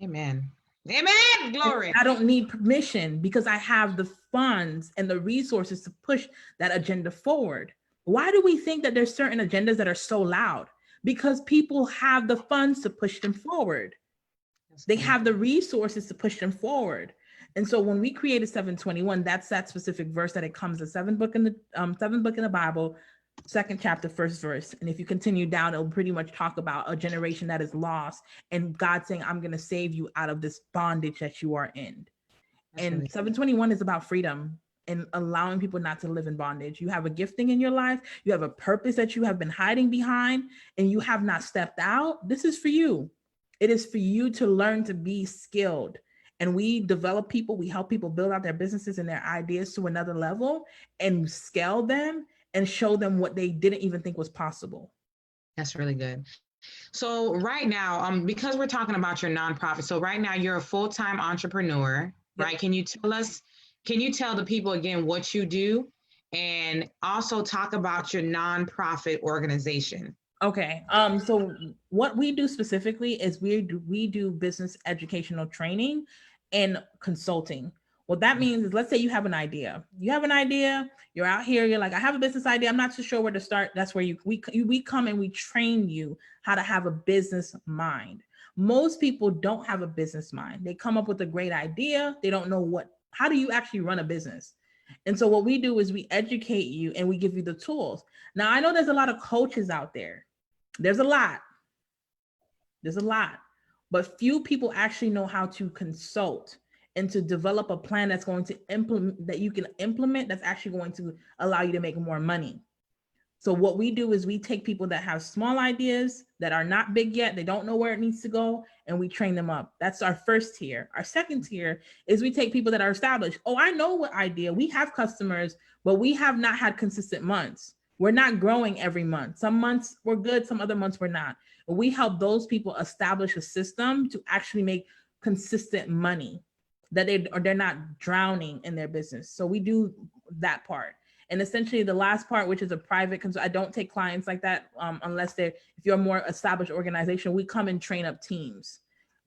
Amen. Amen. Glory. I don't need permission because I have the funds and the resources to push that agenda forward. Why do we think that there's certain agendas that are so loud? Because people have the funds to push them forward. They have the resources to push them forward. And so when we created 721, that's that specific verse that it comes, the seventh book in the Bible, second chapter, first verse. And if you continue down, it'll pretty much talk about a generation that is lost and God saying, I'm going to save you out of this bondage that you are in. That's and really 721 is about freedom and allowing people not to live in bondage. You have a gifting in your life. You have a purpose that you have been hiding behind and you have not stepped out. This is for you. It is for you to learn to be skilled. And we develop people, we help people build out their businesses and their ideas to another level and scale them and show them what they didn't even think was possible. That's really good. So right now, because we're talking about your nonprofit, so right now you're a full-time entrepreneur, yep. Right? Can you tell the people again what you do and also talk about your nonprofit organization? Okay. So what we do specifically is we do business educational training and consulting. What that means is, let's say you have an idea. You're out here, you're like, I have a business idea. I'm not too sure where to start. That's where we come and we train you how to have a business mind. Most people don't have a business mind. They come up with a great idea. They don't know how do you actually run a business? And so what we do is we educate you and we give you the tools. Now, I know there's a lot of coaches out there. There's a lot, but few people actually know how to consult and to develop a plan that's going to implement, that you can implement, that's actually going to allow you to make more money. So what we do is we take people that have small ideas that are not big yet, they don't know where it needs to go, and we train them up. That's our first tier. Our second tier is we take people that are established. Oh, I know what idea. We have customers, but we have not had consistent months. We're not growing every month. Some months we're good, some other months we're not. We help those people establish a system to actually make consistent money, that they're not drowning in their business. So we do that part. And essentially the last part, which is a private consult, I don't take clients like that unless if you're a more established organization. We come and train up teams,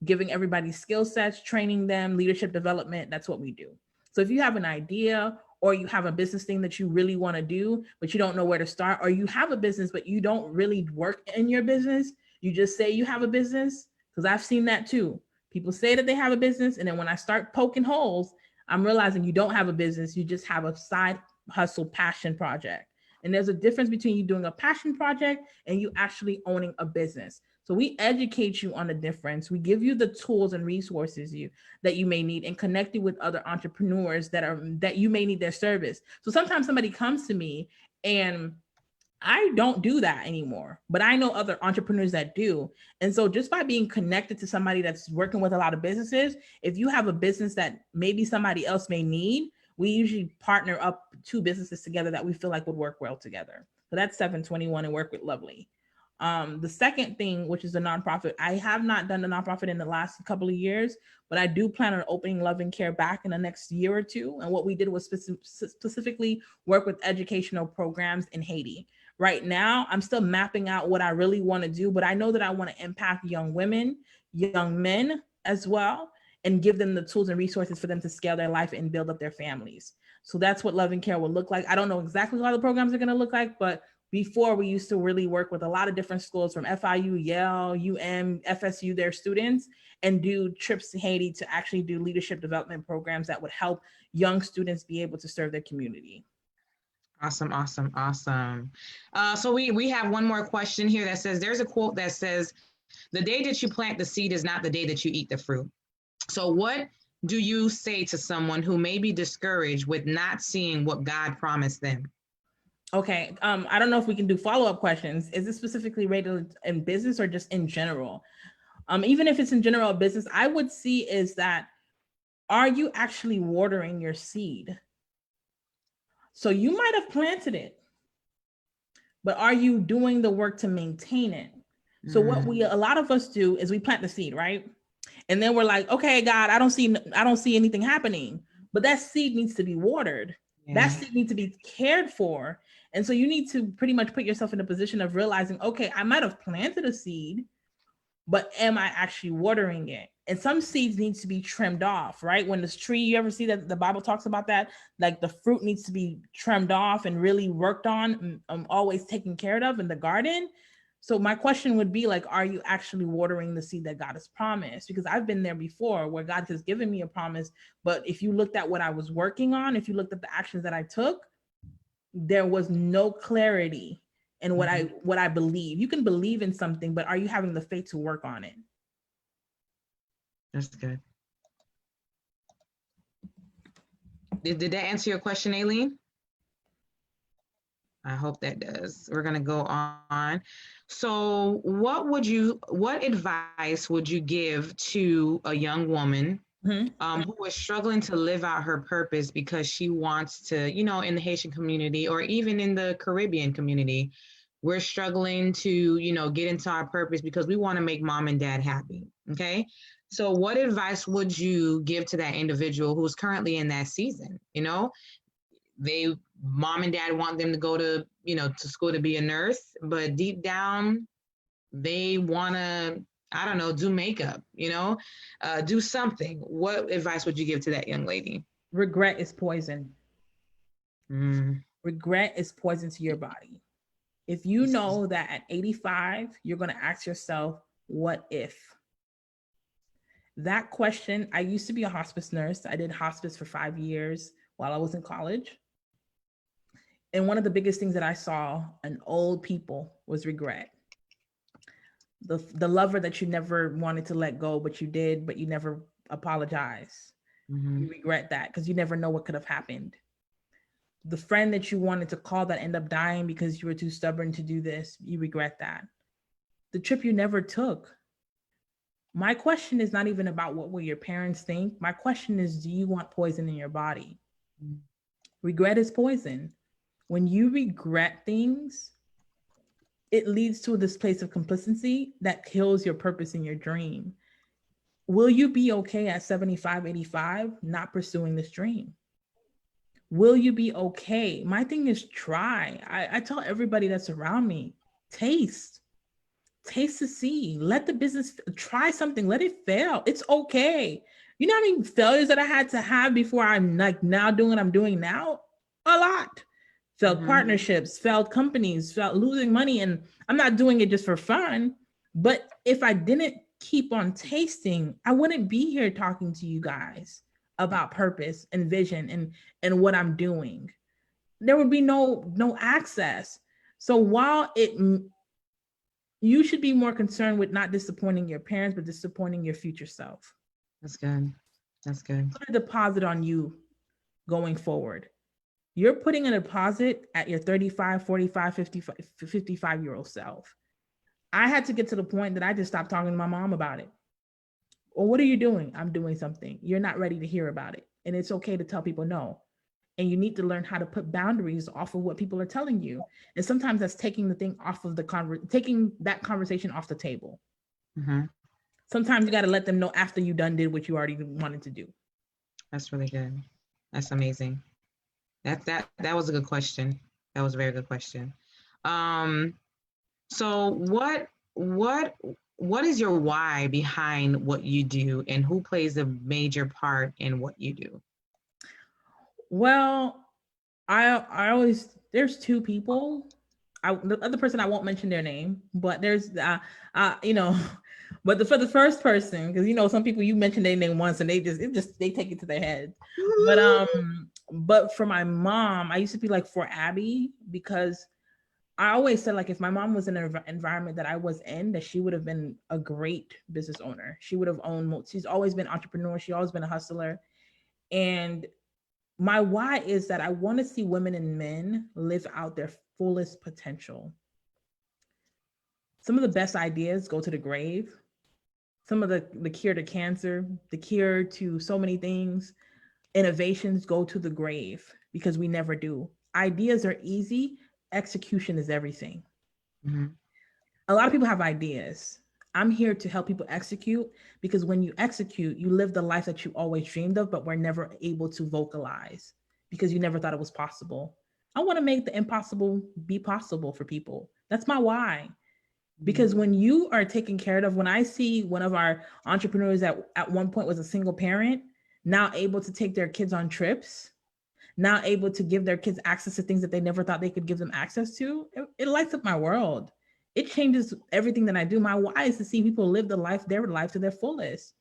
giving everybody skill sets, training them, leadership development. That's what we do. So if you have an idea or you have a business thing that you really want to do, but you don't know where to start, or you have a business, but you don't really work in your business, you just say you have a business, because I've seen that too. People say that they have a business, and then when I start poking holes, I'm realizing you don't have a business, you just have a side hustle passion project. And there's a difference between you doing a passion project and you actually owning a business. So we educate you on the difference. We give you the tools and resources that you may need, and connect you with other entrepreneurs that you may need their service. So sometimes somebody comes to me and I don't do that anymore, but I know other entrepreneurs that do. And so just by being connected to somebody that's working with a lot of businesses, if you have a business that maybe somebody else may need, we usually partner up two businesses together that we feel like would work well together. So that's 721 and Work with Lovely. The second thing, which is a nonprofit, I have not done a nonprofit in the last couple of years, but I do plan on opening Love and Care back in the next year or two. And what we did was specifically work with educational programs in Haiti. Right now, I'm still mapping out what I really want to do, but I know that I want to impact young women, young men as well, and give them the tools and resources for them to scale their life and build up their families. So that's what Love and Care will look like. I don't know exactly how the programs are going to look like, but before, we used to really work with a lot of different schools from FIU, Yale, FSU, their students, and do trips to Haiti to actually do leadership development programs that would help young students be able to serve their community. Awesome, awesome, awesome. So we have one more question here that says, there's a quote that says, the day that you plant the seed is not the day that you eat the fruit. So what do you say to someone who may be discouraged with not seeing what God promised them? Okay, I don't know if we can do follow-up questions. Is this specifically rated in business or just in general? Even if it's in general business, I would see is that, are you actually watering your seed? So you might have planted it, but are you doing the work to maintain it? So what a lot of us do is we plant the seed, right? And then we're like, okay, God, I don't see anything happening, but that seed needs to be watered. Yeah. That seed needs to be cared for. And so you need to pretty much put yourself in a position of realizing, okay, I might have planted a seed, but am I actually watering it? And some seeds need to be trimmed off, right? When this tree, you ever see that the Bible talks about that, like the fruit needs to be trimmed off and really worked on, always taken care of in the garden. So my question would be like, are you actually watering the seed that God has promised? Because I've been there before where God has given me a promise, but if you looked at what I was working on, if you looked at the actions that I took, there was no clarity in what I believe. You can believe in something, but are you having the faith to work on it? That's good. Did that answer your question, Aileen? I hope that does. We're going to go on. So what advice would you give to a young woman who is struggling to live out her purpose because she wants to, in the Haitian community or even in the Caribbean community, we're struggling to, get into our purpose because we want to make mom and dad happy. Okay. So what advice would you give to that individual who's currently in that season? Mom and dad want them to go to, to school to be a nurse, but deep down they want to, I don't know, do makeup, do something. What advice would you give to that young lady? Regret is poison. Regret is poison to your body. If you know that at 85, you're going to ask yourself, what if? That question, I used to be a hospice nurse. I did hospice for 5 years while I was in college. And one of the biggest things that I saw in old people was regret. The lover that you never wanted to let go, but you did, but you never apologized. You regret that because you never know what could have happened. The friend that you wanted to call that ended up dying because you were too stubborn to do this, you regret that. The trip you never took. My question is not even about what will your parents think. My question is, do you want poison in your body? Regret is poison. When you regret things, it leads to this place of complacency that kills your purpose and your dream. Will you be okay at 75, 85, not pursuing this dream? Will you be okay? My thing is try. I tell everybody that's around me, taste to see. Let the business try something. Let it fail. It's okay. You know how many failures that I had to have before I'm like now doing what I'm doing now? A lot. Failed partnerships, failed companies, failed losing money. And I'm not doing it just for fun. But if I didn't keep on tasting, I wouldn't be here talking to you guys about purpose and vision and what I'm doing. There would be no access. So while you should be more concerned with not disappointing your parents, but disappointing your future self. That's good. That's good. Put a deposit on you going forward. You're putting a deposit at your 35, 45, 55-year-old self. I had to get to the point that I just stopped talking to my mom about it. Well, what are you doing? I'm doing something. You're not ready to hear about it. And it's okay to tell people no. And you need to learn how to put boundaries off of what people are telling you. And sometimes that's taking the thing off of taking that conversation off the table. Mm-hmm. Sometimes you got to let them know after you done did what you already wanted to do. That's really good. That's amazing. That was a good question. That was a very good question. So what is your why behind what you do, and who plays a major part in what you do? Well, I always, there's two people. The other person, I won't mention their name, but there's you know, but for the first person, because you know some people, you mention their name once and they take it to their head. But for my mom, I used to be like for Abby, because I always said, like, if my mom was in an environment that I was in, that she would have been a great business owner. She would have owned. She's always been entrepreneur. She always been a hustler, and my why is that I want to see women and men live out their fullest potential. Some of the best ideas go to the grave. Some of the cure to cancer, the cure to so many things, innovations go to the grave because we never do. Ideas are easy, execution is everything. Mm-hmm. A lot of people have ideas. I'm here to help people execute, because when you execute, you live the life that you always dreamed of, but were never able to vocalize because you never thought it was possible. I want to make the impossible be possible for people. That's my why. Because when you are taken care of, when I see one of our entrepreneurs that at one point was a single parent, now able to take their kids on trips, now able to give their kids access to things that they never thought they could give them access to, it lights up my world. It changes everything that I do. My why is to see people live their life to their fullest.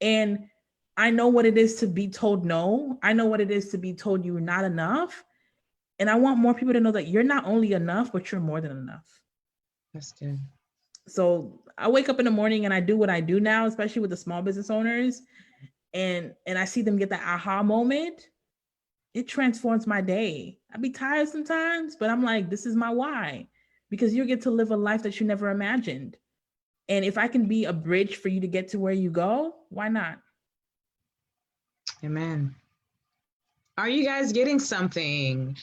And I know what it is to be told no. I know what it is to be told you're not enough. And I want more people to know that you're not only enough, but you're more than enough. That's good. So I wake up in the morning and I do what I do now, especially with the small business owners, and I see them get that aha moment. It transforms my day. I be tired sometimes, but I'm like, this is my why, because you get to live a life that you never imagined. And if I can be a bridge for you to get to where you go, why not? Amen. Are you guys getting something?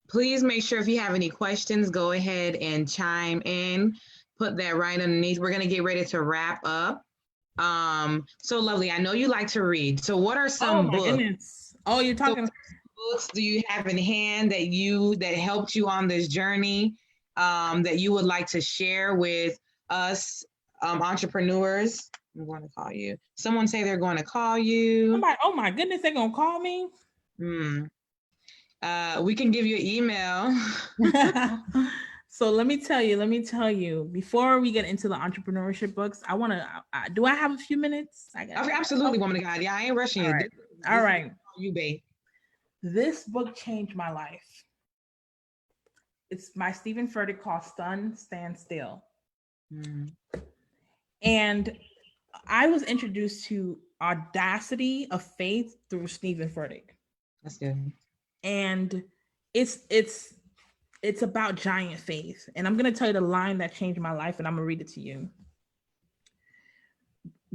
Please make sure, if you have any questions, go ahead and chime in. Put that right underneath. We're going to get ready to wrap up. So Lovely, I know you like to read. So what are some books? Goodness. Oh, you're talking. So books do you have in hand that helped you on this journey, that you would like to share with us, entrepreneurs? I'm going to call you. Someone say they're going to call you. Oh my goodness, they're going to call me? We can give you an email. So let me tell you, before we get into the entrepreneurship books, I want to, do I have a few minutes? Absolutely, woman of God. Yeah, I ain't rushing you. All right. You, babe. This book changed my life. It's by Stephen Furtick, called Stand Still. And I was introduced to audacity of faith through Stephen Furtick. That's good. And it's about giant faith. And I'm going to tell you the line that changed my life, and I'm going to read it to you.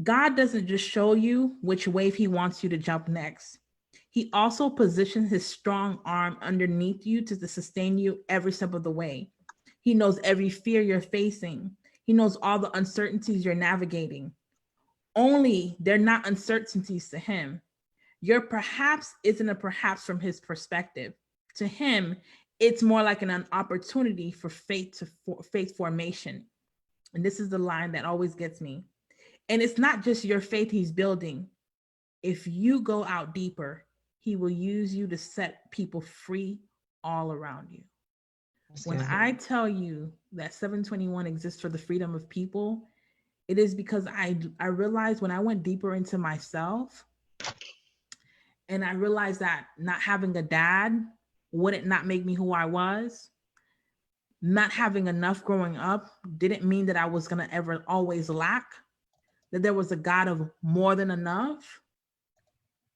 God doesn't just show you which wave he wants you to jump next. He also positions his strong arm underneath you to sustain you every step of the way. He knows every fear you're facing. He knows all the uncertainties you're navigating. Only they're not uncertainties to him. Your perhaps isn't a perhaps from his perspective. To him, it's more like an opportunity for faith formation. And this is the line that always gets me. And it's not just your faith he's building. If you go out deeper, he will use you to set people free all around you. When I tell you that 721 exists for the freedom of people, it is because I realized when I went deeper into myself, and I realized that not having a dad wouldn't not make me who I was. Not having enough growing up didn't mean that I was going to ever always lack, that there was a God of more than enough.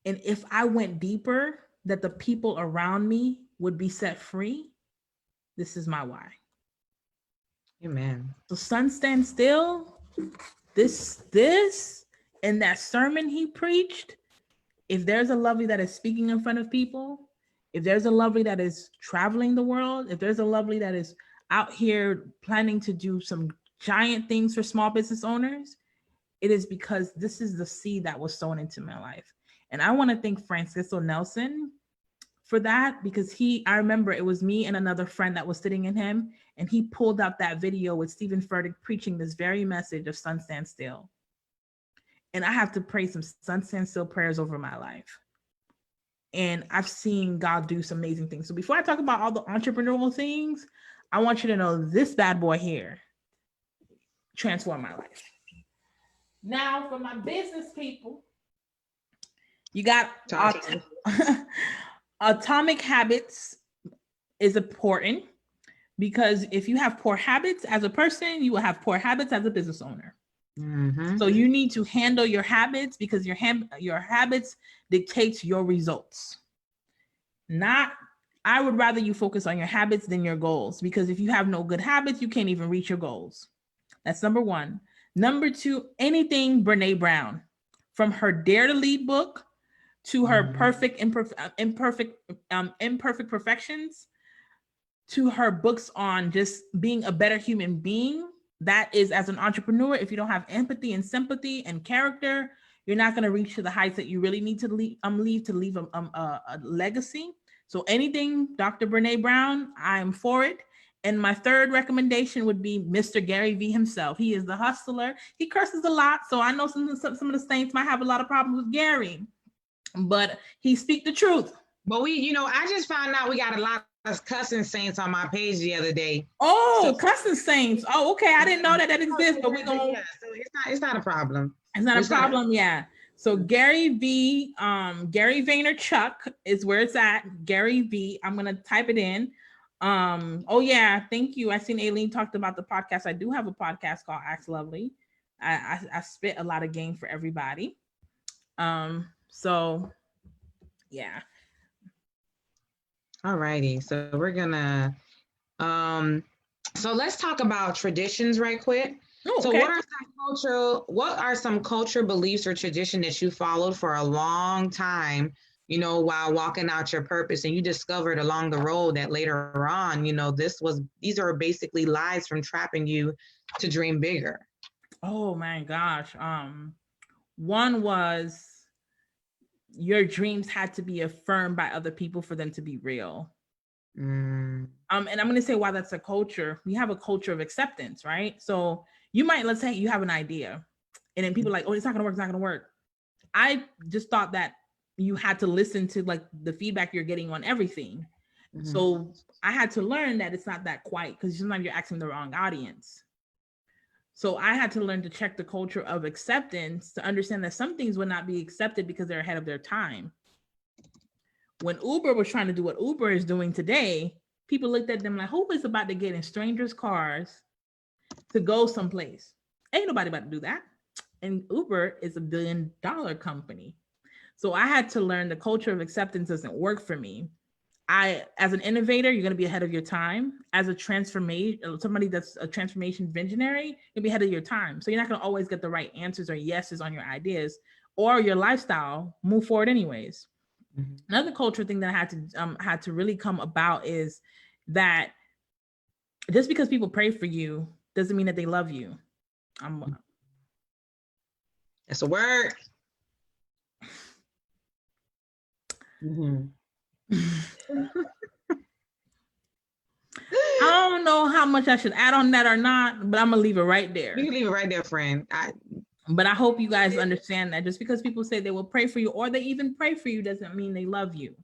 And if I went deeper, that the people around me would be set free. This is my why. Amen. So Sun Stand Still, this, and that sermon he preached, if there's a Lovely that is speaking in front of people, If there's a lovely that is traveling the world, if there's a lovely that is out here planning to do some giant things for small business owners, it is because this is the seed that was sown into my life. And I want to thank Francisco Nelson for that, because I remember it was me and another friend that was sitting in him, and he pulled out that video with Stephen Furtick preaching this very message of sun stand still. And I have to pray some sun stand still prayers over my life. And I've seen God do some amazing things. So before I talk about all the entrepreneurial things, I want you to know this bad boy here transformed my life. Now, for my business people, you got Atomic Habits is important, because if you have poor habits as a person, you will have poor habits as a business owner. Mm-hmm. So you need to handle your habits, because your habits dictates your results. I would rather you focus on your habits than your goals, because if you have no good habits, you can't even reach your goals. That's number one. Number two, anything Brene Brown, from her Dare to Lead book to her imperfect perfections, to her books on just being a better human being. That is, as an entrepreneur, if you don't have empathy and sympathy and character, you're not going to reach to the heights that you really need to leave a legacy. So anything Dr. Brene Brown, I'm for it. And my third recommendation would be Mr. Gary Vee himself. He is the hustler. He curses a lot, so I know some of the saints might have a lot of problems with Gary, but he speaks the truth. But I just found out we got a lot of cussing saints on my page the other day. Oh, cussing saints. Oh, okay. I didn't know that exists, but we're going. Yeah, so it's not a problem. It's not a problem. Yeah. So Gary Vee, Gary Vaynerchuk is where it's at. Gary Vee. I'm gonna type it in. Oh yeah, thank you. I seen Aileen talked about the podcast. I do have a podcast called Ask Lovely. I spit a lot of game for everybody. So yeah. All righty. So we're gonna so let's talk about traditions right quick. Oh, okay. So what are some cultural beliefs or tradition that you followed for a long time, while walking out your purpose, and you discovered along the road that later on, these are basically lies from trapping you to dream bigger? Oh my gosh. One was your dreams had to be affirmed by other people for them to be real. And I'm going to say why that's a culture. We have a culture of acceptance, right? So you might, let's say you have an idea, and then people are like, oh, it's not going to work. It's not going to work. I just thought that you had to listen to like the feedback you're getting on everything. Mm-hmm. So I had to learn that it's not that quite, because sometimes you're asking the wrong audience. So I had to learn to check the culture of acceptance to understand that some things would not be accepted because they're ahead of their time. When Uber was trying to do what Uber is doing today, people looked at them like, who is about to get in strangers' cars to go someplace? Ain't nobody about to do that. And Uber is $1 billion company. So I had to learn the culture of acceptance doesn't work for me. As an innovator, you're going to be ahead of your time. As somebody that's a transformation visionary, you'll be ahead of your time. So you're not going to always get the right answers or yeses on your ideas or your lifestyle. Move forward anyways. Mm-hmm. Another culture thing that I had to really come about is that just because people pray for you doesn't mean that they love you. That's a word. Mm-hmm. I don't know how much I should add on that or not, but I'm gonna leave it right there. You can leave it right there, friend. But I hope you guys understand that just because people say they will pray for you or they even pray for you doesn't mean they love you.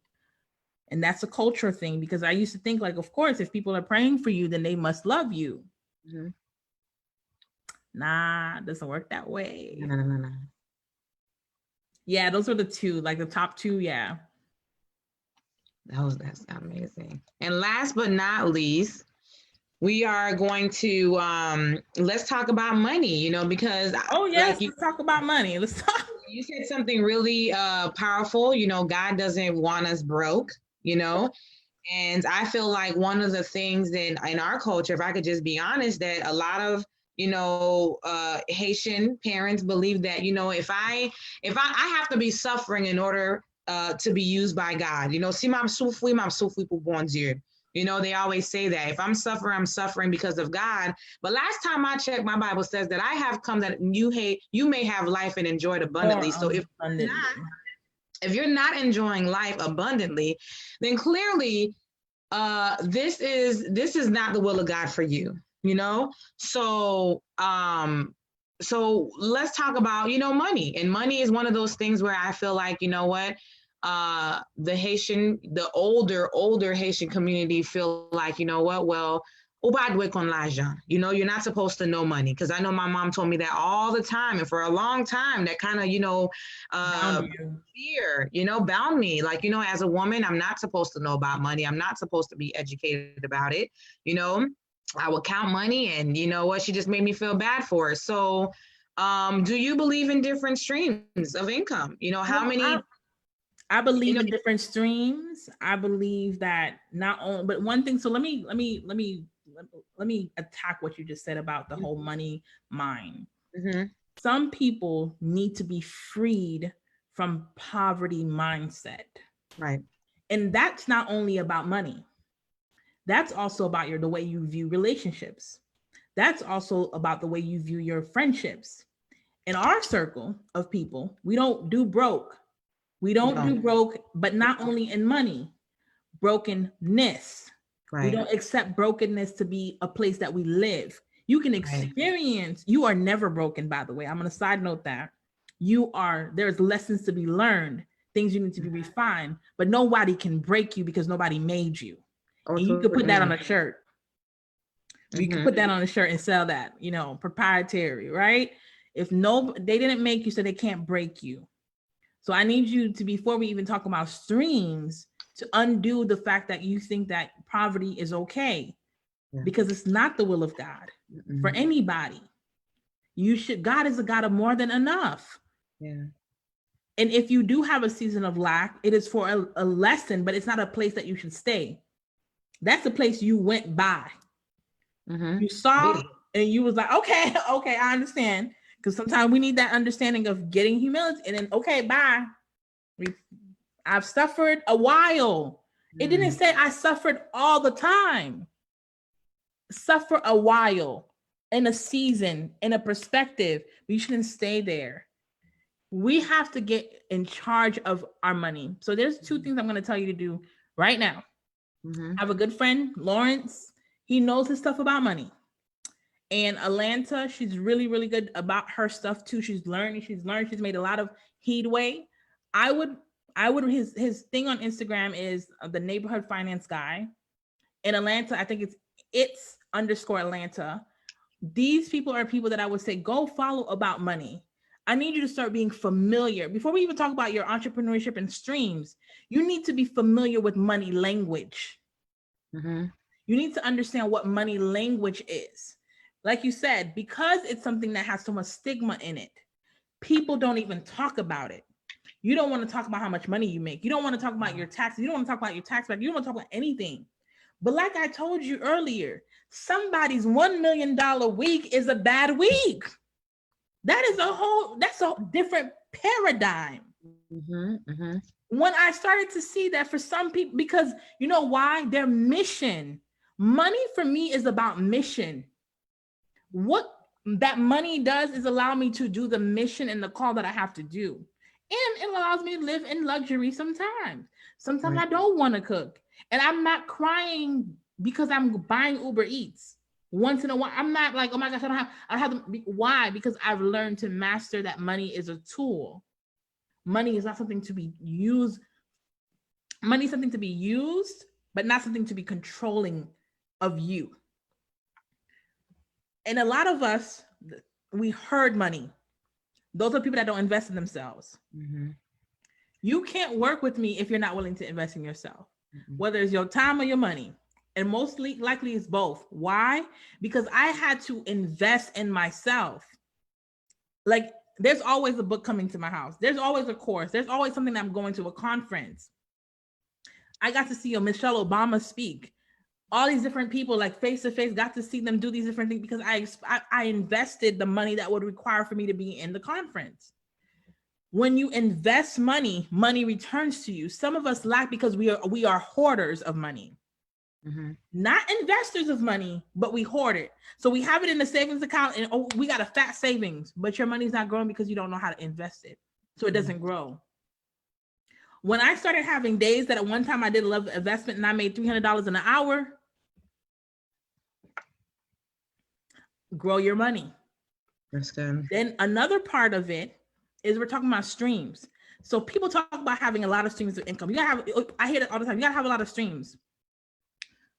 And that's a culture thing, because I used to think like, of course, if people are praying for you, then they must love you. Mm-hmm. Nah, it doesn't work that way. No. Yeah, those were the two, like the top two. Yeah. That's amazing. And last but not least, we are going to let's talk about money, because let's talk about money. Let's talk. You said something really powerful. God doesn't want us broke, and I feel like one of the things that in our culture, if I could just be honest, that a lot of Haitian parents believe that if I have to be suffering in order to be used by God. You know, si mam soufri pour bon Dieu. You know, they always say that if I'm suffering because of God. But last time I checked, my Bible says that I have come that you may have life and enjoy it abundantly. So if you're not enjoying life abundantly, then clearly this is not the will of God for you, you know? So let's talk about, money. And money is one of those things where I feel like, you know what, the older Haitian community feel like, you know what, well, you're not supposed to know money. Because I know my mom told me that all the time. And for a long time, that kind of, fear, bound me. Like, as a woman, I'm not supposed to know about money. I'm not supposed to be educated about it. I would count money, and you know what? She just made me feel bad for it. So, do you believe in different streams of income? How many? I believe in different streams. I believe that not only, but one thing. So let me attack what you just said about the whole money mind. Mm-hmm. Some people need to be freed from poverty mindset. Right. And that's not only about money. That's also about the way you view relationships. That's also about the way you view your friendships. In our circle of people, we don't do broke. We don't do broke, but not only in money, brokenness. Right. We don't accept brokenness to be a place that we live. You can experience, you are never broken, by the way. I'm going to side note that. There's lessons to be learned, things you need to be refined, but nobody can break you because nobody made you. And you could put that on a shirt. You can put that on a shirt and sell that, proprietary, right? They didn't make you, so they can't break you. So I need you to, before we even talk about streams, to undo the fact that you think that poverty is okay, because it's not the will of God for anybody. God is a God of more than enough. Yeah. And if you do have a season of lack, it is for a lesson, but it's not a place that you should stay. That's the place you went by. You saw and you was like, okay, I understand. Because sometimes we need that understanding of getting humility and then, okay, bye. I've suffered a while. It didn't say I suffered all the time. Suffer a while, in a season, in a perspective. We shouldn't stay there. We have to get in charge of our money. So there's two things I'm going to tell you to do right now. I have a good friend, Lawrence. He knows his stuff about money. And Atlanta, she's really, really good about her stuff too. She's learned, she's made a lot of headway. His thing on Instagram is the neighborhood finance guy. In Atlanta, I think it's _Atlanta. These people are people that I would say, go follow about money. I need you to start being familiar. Before we even talk about your entrepreneurship and streams, you need to be familiar with money language. You need to understand what money language is. Like you said, because it's something that has so much stigma in it, people don't even talk about it. You don't want to talk about how much money you make. You don't want to talk about your taxes. You don't want to talk about your tax back. You don't want to talk about anything. But like I told you earlier, somebody's $1 million week is a bad week. That's a different paradigm. When I started to see that for some people, because you know why? Their mission. Money for me is about mission. What that money does is allow me to do the mission and the call that I have to do. And it allows me to live in luxury sometimes. Sometimes I don't want to cook. And I'm not crying because I'm buying Uber Eats. Once in a while, I'm not like, oh my gosh, I have why? Because I've learned to master that money is a tool. Money is not something to be used. Money is something to be used, but not something to be controlling of you. And a lot of us, we herd money. Those are people that don't invest in themselves. You can't work with me if you're not willing to invest in yourself, whether it's your time or your money. And mostly likely it's both. Why? Because I had to invest in myself. Like there's always a book coming to my house. There's always a course. There's always something that I'm going to, a conference. I got to see Michelle Obama speak. All these different people, like face to face, got to see them do these different things because I invested the money that would require for me to be in the conference. When you invest money, money returns to you. Some of us lack because we are hoarders of money. Mm-hmm. Not investors of money, but we hoard it. So we have it in the savings account and we got a fat savings, but your money's not growing because you don't know how to invest it. So it doesn't grow. When I started having days that at one time I did a love investment and I made $300 an hour, grow your money. That's good. Then another part of it is we're talking about streams. So people talk about having a lot of streams of income. You gotta have, I hear it all the time, you gotta have a lot of streams.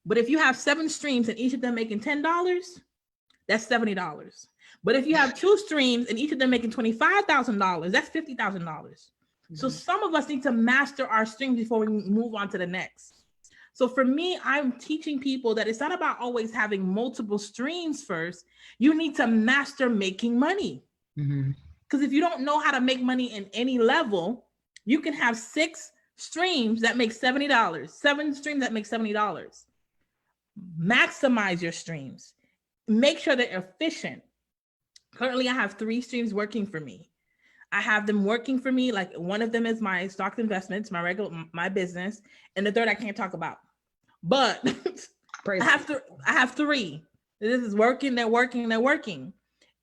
But if you have 7 streams and each of them making $10, that's $70. But if you have 2 streams and each of them making $25,000, that's $50,000. Mm-hmm. So some of us need to master our streams before we move on to the next. So for me, I'm teaching people that it's not about always having multiple streams first. You need to master making money. Because if you don't know how to make money in any level, you can have 6 streams that make $70, 7 streams that make $70. Maximize your streams. Make sure they're efficient. Currently, I have 3 streams working for me. I have them working for me. Like one of them is my stocks investments, my business, and the third I can't talk about. But I have 3. This is working. They're working.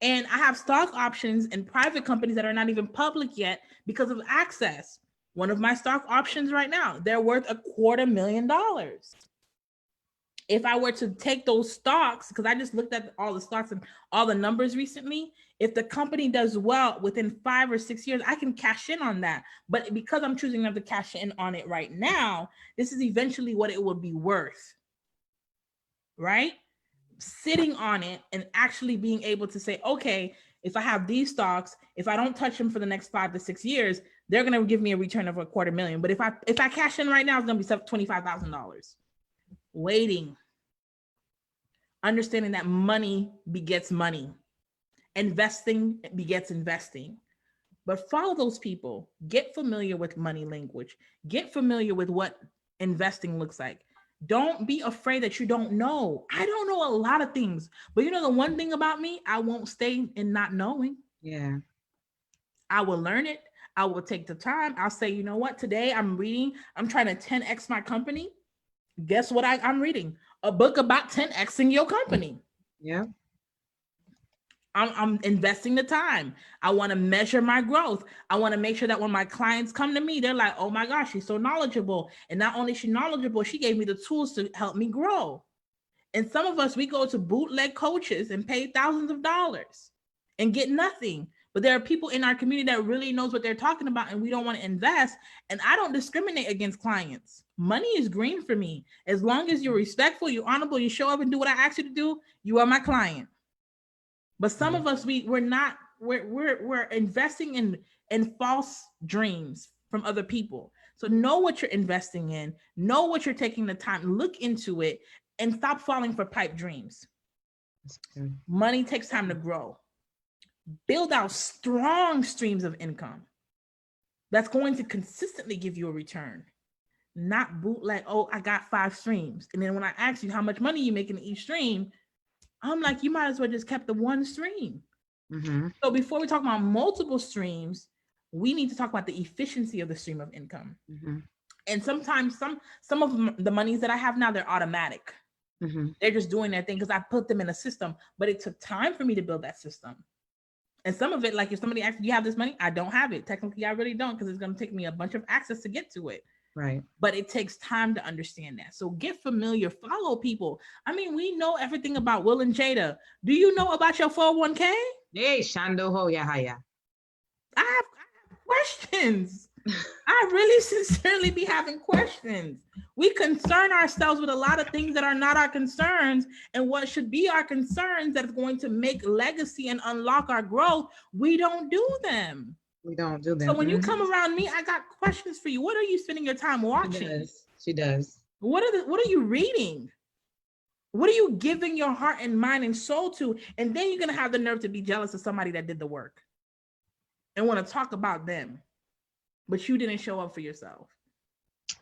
And I have stock options in private companies that are not even public yet because of access. One of my stock options right now, they're worth $250,000. If I were to take those stocks, because I just looked at all the stocks and all the numbers recently, if the company does well within 5 or 6 years, I can cash in on that. But because I'm choosing not to cash in on it right now, this is eventually what it would be worth, right? Sitting on it and actually being able to say, okay, if I have these stocks, if I don't touch them for the next 5 to 6 years, they're going to give me a return of $250,000. But if I cash in right now, it's going to be $25,000. Waiting, understanding that money begets money, investing begets investing. But follow those people, get familiar with money language, get familiar with what investing looks like. Don't be afraid that you don't know. I don't know a lot of things, but you know the one thing about me, I won't stay in not knowing. Yeah, I will learn it. I will take the time. I'll say, you know what, today I'm trying to 10x my company. Guess what I'm reading? A book about 10xing your company. Yeah. I'm investing the time. I want to measure my growth. I want to make sure that when my clients come to me, they're like, oh my gosh, she's so knowledgeable. And not only is she knowledgeable, she gave me the tools to help me grow. And some of us, we go to bootleg coaches and pay thousands of dollars and get nothing. But there are people in our community that really knows what they're talking about and we don't want to invest. And I don't discriminate against clients. Money is green for me. As long as you're respectful, you're honorable, you show up and do what I ask you to do, you are my client. But some of us, we're investing in false dreams from other people. So know what you're investing in, know what you're taking the time, look into it, and stop falling for pipe dreams. Money takes time to grow. Build out strong streams of income that's going to consistently give you a return. Not bootleg, oh, I got 5 streams. And then when I ask you how much money you make in each stream, I'm like, you might as well just kept the one stream. Mm-hmm. So before we talk about multiple streams, we need to talk about the efficiency of the stream of income. Mm-hmm. And sometimes some of the monies that I have now, they're automatic. Mm-hmm. They're just doing their thing because I put them in a system, but it took time for me to build that system. And some of it, like if somebody asks, do you have this money? I don't have it. Technically, I really don't because it's going to take me a bunch of access to get to it. Right. But it takes time to understand that. So get familiar, follow people. I mean, we know everything about Will and Jada. Do you know about your 401k? Hey, Shando Ho Yahaya. I have questions. I really sincerely be having questions. We concern ourselves with a lot of things that are not our concerns, and what should be our concerns that is going to make legacy and unlock our growth, we don't do them. We don't do them. So when you come around me, I got questions for you. What are you spending your time watching? She does. What are you reading? What are you giving your heart and mind and soul to? And then you're going to have the nerve to be jealous of somebody that did the work and want to talk about them, but you didn't show up for yourself.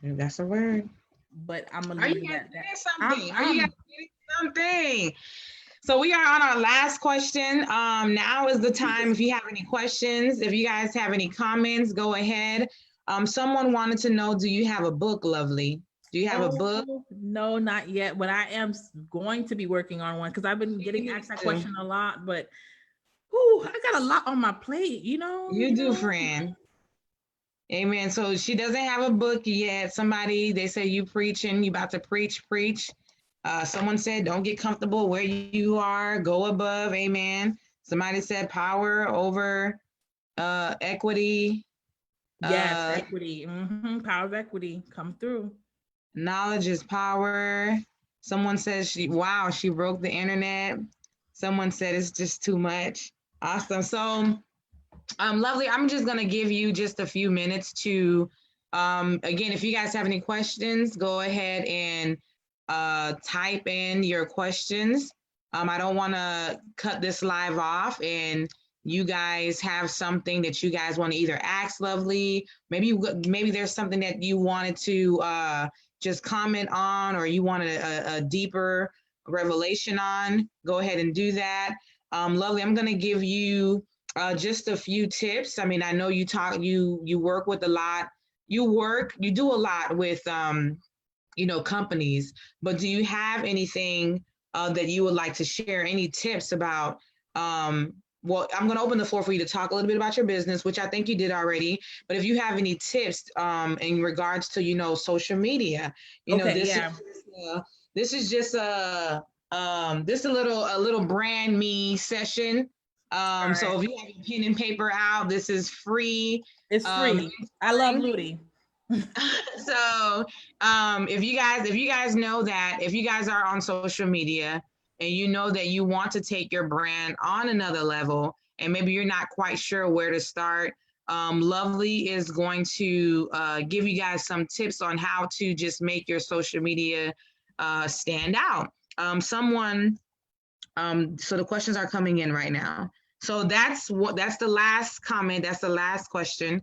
That's a word. But I'm going to leave that. Something. Something. So we are on our last question. Now is the time. If you have any questions, if you guys have any comments, go ahead. Someone wanted to know, do you have a book, Lovely? Do you have a book? No, not yet, but I am going to be working on one because I've been You getting need asked that to. question a lot. But I got a lot on my plate. You do, friend. Amen. So she doesn't have a book yet. Somebody, they say you preaching, you about to preach. Someone said, don't get comfortable where you are, go above. Amen. Somebody said power over equity. Yes, equity. Power of equity come through. Knowledge is power. Someone says wow, she broke the internet. Someone said it's just too much. Awesome. So Lovely, I'm just going to give you just a few minutes to, again, if you guys have any questions, go ahead and type in your questions. I don't want to cut this live off and you guys have something that you guys want to either ask Lovely, maybe there's something that you wanted to just comment on, or you wanted a deeper revelation on, go ahead and do that. Lovely, I'm going to give you just a few tips. I mean, I know you work with a lot. You do a lot with, companies, but do you have anything that you would like to share? Any tips about, well, I'm going to open the floor for you to talk a little bit about your business, which I think you did already. But if you have any tips in regards to, social media, this is just a little brand me session. So if you have your pen and paper out, this is free. It's free. I love Ludi. So if you guys know that if you guys are on social media and you know that you want to take your brand on another level and maybe you're not quite sure where to start, Lovely is going to give you guys some tips on how to just make your social media stand out. So the questions are coming in right now. So that's the last comment. That's the last question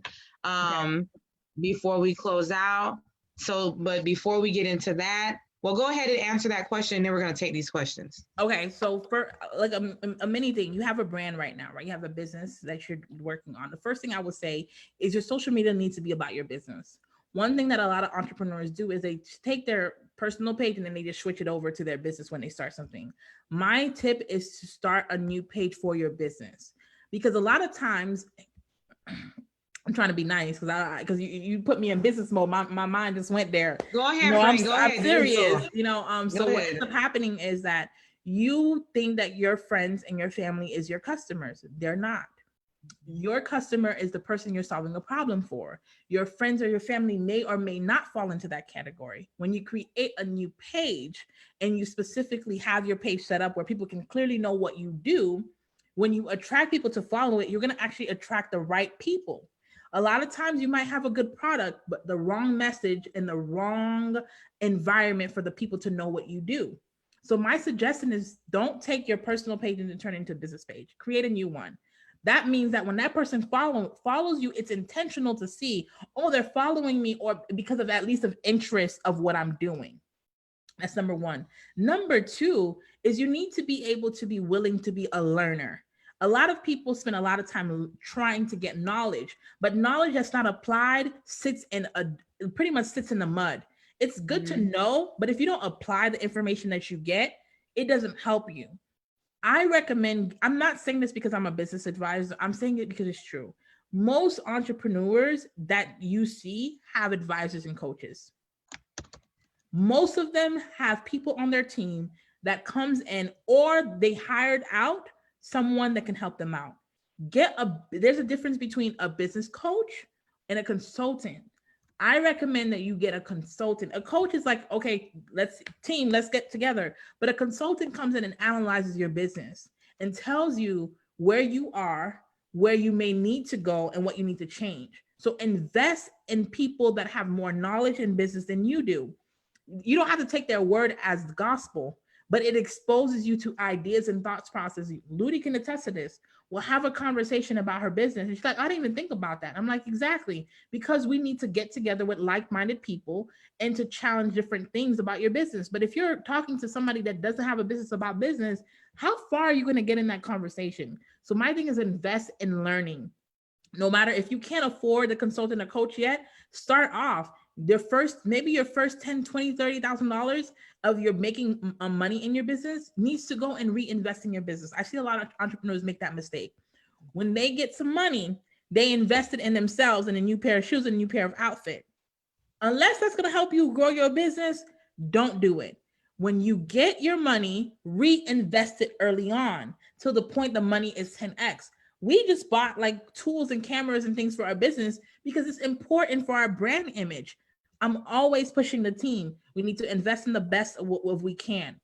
before we close out. So, but before we get into that, well, go ahead and answer that question, and then we're going to take these questions. Okay, so for like a mini thing, you have a brand right now, right? You have a business that you're working on. The first thing I would say is your social media needs to be about your business. One thing that a lot of entrepreneurs do is they take their personal page and then they just switch it over to their business when they start something. My tip is to start a new page for your business, because a lot of times I'm trying to be nice because you put me in business mode. My mind just went there. Go ahead, I'm serious. So what ends up happening is that you think that your friends and your family is your customers. They're not. Your customer is the person you're solving a problem for. Your friends or your family may or may not fall into that category. When you create a new page and you specifically have your page set up where people can clearly know what you do, when you attract people to follow it, you're going to actually attract the right people. A lot of times you might have a good product, but the wrong message and the wrong environment for the people to know what you do. So my suggestion is don't take your personal page and turn it into a business page. Create a new one. That means that when that person follows you, it's intentional to see, oh, they're following me, or because of at least of interest of what I'm doing. That's number one. Number two is you need to be able to be willing to be a learner. A lot of people spend a lot of time trying to get knowledge, but knowledge that's not applied pretty much sits in the mud. It's good to know, but if you don't apply the information that you get, it doesn't help you. I recommend, I'm not saying this because I'm a business advisor, I'm saying it because it's true. Most entrepreneurs that you see have advisors and coaches. Most of them have people on their team that comes in, or they hired out someone that can help them out. There's a difference between a business coach and a consultant. I recommend that you get a consultant. A coach is like, okay, let's get together. But a consultant comes in and analyzes your business and tells you where you are, where you may need to go, and what you need to change. So invest in people that have more knowledge in business than you do. You don't have to take their word as gospel, but it exposes you to ideas and thoughts processes. Ludi can attest to this. we'll have a conversation about her business. And she's like, I didn't even think about that. I'm like, exactly. Because we need to get together with like-minded people and to challenge different things about your business. But if you're talking to somebody that doesn't have a business about business, how far are you going to get in that conversation? So my thing is invest in learning. No matter if you can't afford a consultant or coach yet, start off maybe your first 10, 20, $30,000 of your making money in your business needs to go and reinvest in your business. I see a lot of entrepreneurs make that mistake. When they get some money, they invested in themselves and a new pair of shoes and a new pair of outfit. Unless that's going to help you grow your business, don't do it. When you get your money, reinvest it early on till the point the money is 10x. We just bought like tools and cameras and things for our business because it's important for our brand image. I'm always pushing the team. We need to invest in the best of what we can,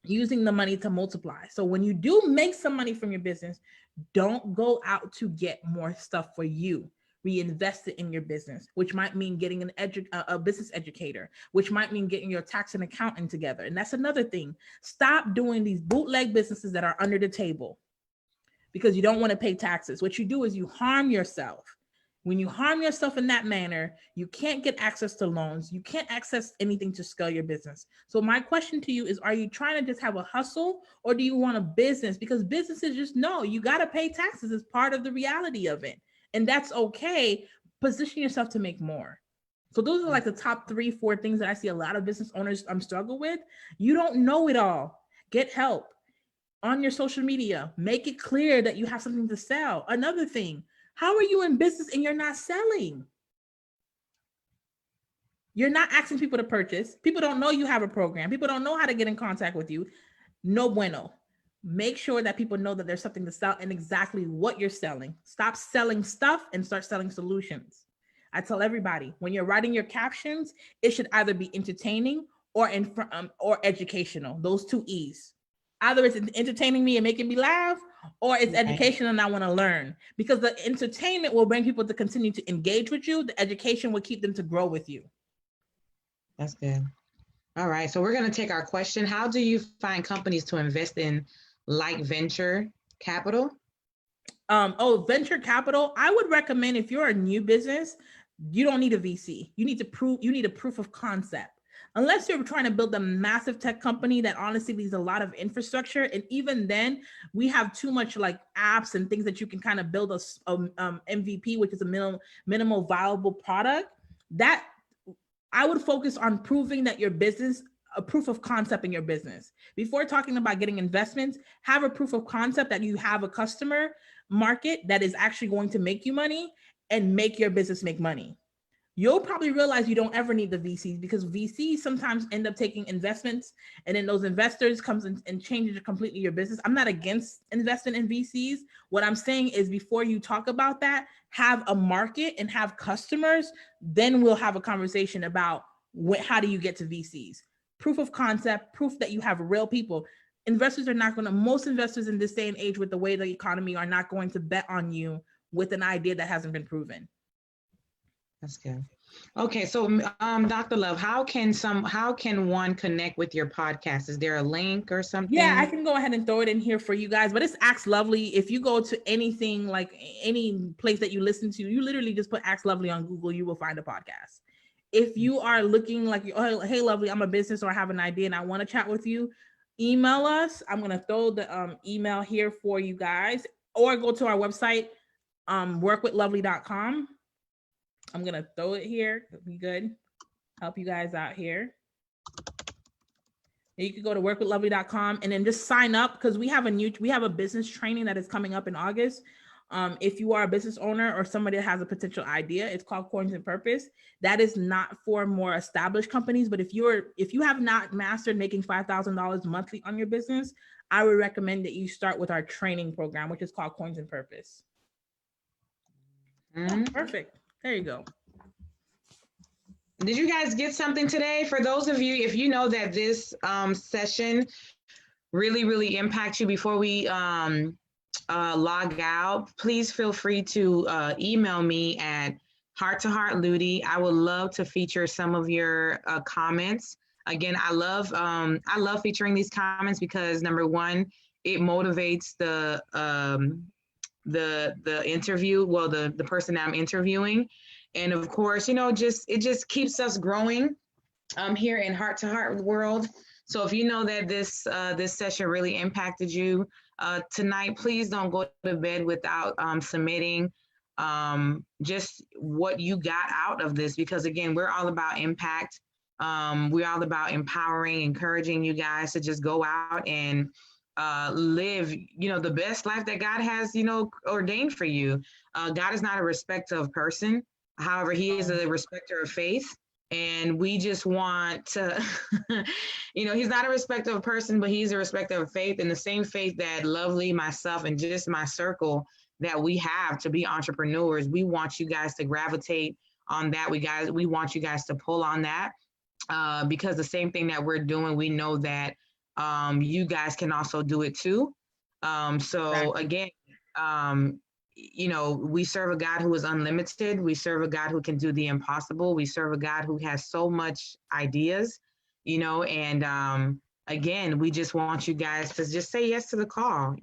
using the money to multiply. So when you do make some money from your business, don't go out to get more stuff for you. Reinvest it in your business, which might mean getting a business educator, which might mean getting your tax and accountant together. And that's another thing. Stop doing these bootleg businesses that are under the table because you don't want to pay taxes. What you do is you harm yourself. When you harm yourself in that manner, you can't get access to loans. You can't access anything to scale your business. So my question to you is, are you trying to just have a hustle or do you want a business? Because businesses just know you got to pay taxes as part of the reality of it. And that's okay. Position yourself to make more. So those are like the top 3, 4 things that I see a lot of business owners struggle with. You don't know it all. Get help on your social media. Make it clear that you have something to sell. Another thing, how are you in business and you're not selling? You're not asking people to purchase. People don't know you have a program. People don't know how to get in contact with you. No bueno. Make sure that people know that there's something to sell and exactly what you're selling. Stop selling stuff and start selling solutions. I tell everybody, when you're writing your captions, it should either be entertaining or educational. Those 2 E's. Either it's entertaining me and making me laugh, or it's educational and I want to learn. Because the entertainment will bring people to continue to engage with you. The education will keep them to grow with you. That's good. All right. So we're going to take our question. How do you find companies to invest in, like venture capital? Venture capital. I would recommend if you're a new business, you don't need a VC. You need a proof of concept. Unless you're trying to build a massive tech company that honestly needs a lot of infrastructure. And even then, we have too much like apps and things that you can kind of build a MVP, which is a minimal viable product. That I would focus on proving that your business, a proof of concept in your business. Before talking about getting investments, have a proof of concept that you have a customer market that is actually going to make you money and make your business make money. You'll probably realize you don't ever need the VCs because VCs sometimes end up taking investments and then those investors comes in and changes completely your business. I'm not against investing in VCs. What I'm saying is before you talk about that, have a market and have customers, then we'll have a conversation about how do you get to VCs. Proof of concept, proof that you have real people. Investors are not going to, most investors in this day and age with the way the economy are not going to bet on you with an idea that hasn't been proven. That's good. Okay, so Dr. Love, how can one connect with your podcast? Is there a link or something? Yeah, I can go ahead and throw it in here for you guys, but it's Ask Lovely. If you go to anything, like any place that you listen to, you literally just put Ask Lovely on Google, you will find a podcast. If you are looking like, oh, hey, Lovely, I'm a business or I have an idea and I want to chat with you, email us. I'm going to throw the email here for you guys, or go to our website, workwithlovely.com. I'm going to throw it here. It'll be good. Help you guys out here. You can go to workwithlovely.com and then just sign up because we have a business training that is coming up in August. If you are a business owner or somebody that has a potential idea, it's called Coins and Purpose. That is not for more established companies, but if you have not mastered making $5,000 monthly on your business, I would recommend that you start with our training program, which is called Coins and Purpose. Mm-hmm. Oh, perfect. There you go. Did you guys get something today? For those of you, if you know that this session really impacts you before we log out, please feel free to email me at heart-to-heart-ludy. I would love to feature some of your comments. Again, I love featuring these comments because number one, it motivates the the interview, well, the person that I'm interviewing. And of course, it just keeps us growing here in Heart to Heart World. So if you know that this session really impacted you tonight, please don't go to bed without submitting just what you got out of this, because again, we're all about impact. We're all about empowering, encouraging you guys to just go out and live, the best life that God has, ordained for you. God is not a respecter of person. However, he is a respecter of faith. And we just want to, he's not a respecter of person, but he's a respecter of faith, and the same faith that Lovely, myself, and just my circle that we have to be entrepreneurs. We want you guys to gravitate on that. We want you guys to pull on that because the same thing that we're doing, we know that you guys can also do it too. So again, we serve a God who is unlimited. We serve a God who can do the impossible. We serve a God who has so much ideas, and again, we just want you guys to just say yes to the call,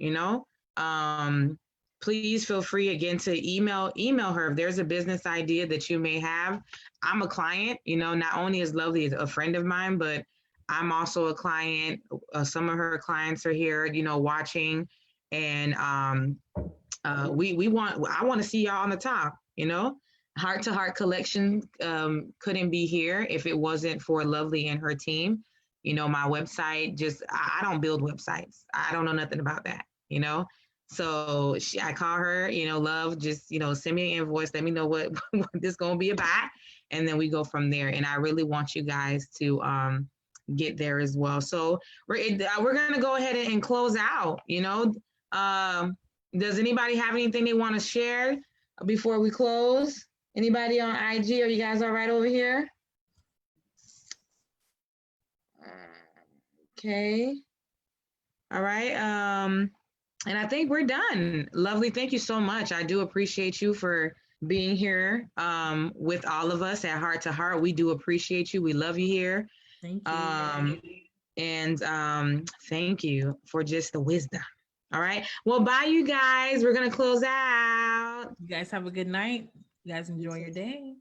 please feel free again to email her if there's a business idea that you may have. I'm a client, not only is Lovely a friend of mine, but I'm also a client. Some of her clients are here, watching, and I want to see y'all on the top, Heart to Heart Collection couldn't be here if it wasn't for Lovely and her team. My website, I don't build websites. I don't know nothing about that, So I call her, Love, just, send me an invoice. Let me know what this is going to be about. And then we go from there. And I really want you guys to get there as well. So we're going to go ahead and close out, does anybody have anything they want to share before we close? Anybody on IG? Are you guys all right over here? Okay. All right. And I think we're done. Lovely. Thank you so much. I do appreciate you for being here with all of us at Heart to Heart. We do appreciate you. We love you here. Thank you. And thank you for just the wisdom. All right. Well, bye, you guys. We're going to close out. You guys have a good night. You guys enjoy your day.